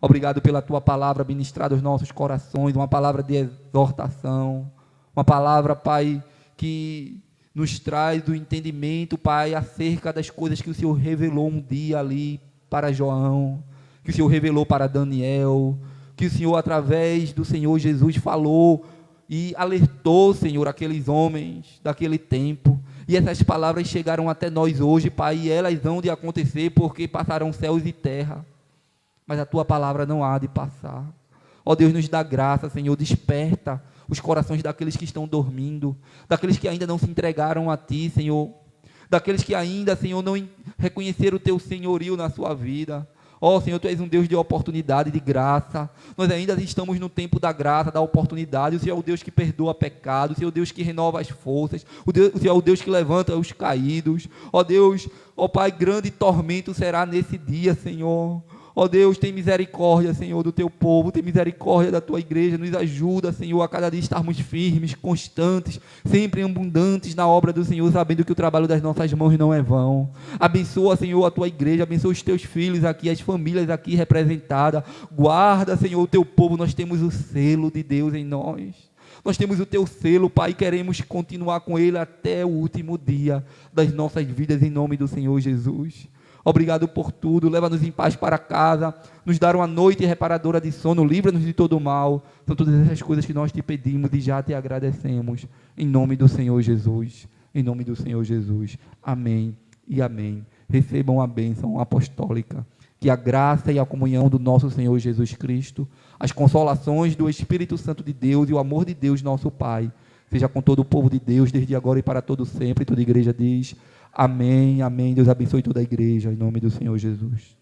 Obrigado pela tua palavra ministrada aos nossos corações, uma palavra de exortação, uma palavra, Pai, que nos traz o entendimento, Pai, acerca das coisas que o Senhor revelou um dia ali para João, que o Senhor revelou para Daniel, que o Senhor, através do Senhor Jesus, falou e alertou, Senhor, aqueles homens daquele tempo. E essas palavras chegaram até nós hoje, Pai, e elas vão de acontecer porque passarão céus e terra. Mas a tua palavra não há de passar. Ó Deus, nos dá graça, Senhor, desperta os corações daqueles que estão dormindo, daqueles que ainda não se entregaram a ti, Senhor, daqueles que ainda, Senhor, não reconheceram o teu senhorio na sua vida. Ó Senhor, tu és um Deus de oportunidade, de graça. Nós ainda estamos no tempo da graça, da oportunidade. O Senhor é o Deus que perdoa pecado, o Senhor é o Deus que renova as forças, o Senhor é o Deus que levanta os caídos. Ó Deus, ó Pai, grande tormento será nesse dia, Senhor. Ó Deus, tem misericórdia, Senhor, do teu povo, tem misericórdia da tua igreja, nos ajuda, Senhor, a cada dia estarmos firmes, constantes, sempre abundantes na obra do Senhor, sabendo que o trabalho das nossas mãos não é vão. Abençoa, Senhor, a tua igreja, abençoa os teus filhos aqui, as famílias aqui representadas, guarda, Senhor, o teu povo. Nós temos o selo de Deus em nós. Nós temos o teu selo, Pai, e queremos continuar com ele até o último dia das nossas vidas, em nome do Senhor Jesus. Obrigado por tudo, leva-nos em paz para casa, nos dar uma noite reparadora de sono, livra-nos de todo o mal. São todas essas coisas que nós te pedimos e já te agradecemos, em nome do Senhor Jesus, em nome do Senhor Jesus, amém e amém. Recebam a bênção apostólica, que a graça e a comunhão do nosso Senhor Jesus Cristo, as consolações do Espírito Santo de Deus e o amor de Deus nosso Pai, seja com todo o povo de Deus, desde agora e para todo sempre. Toda a igreja diz: amém, amém. Deus abençoe toda a igreja, em nome do Senhor Jesus.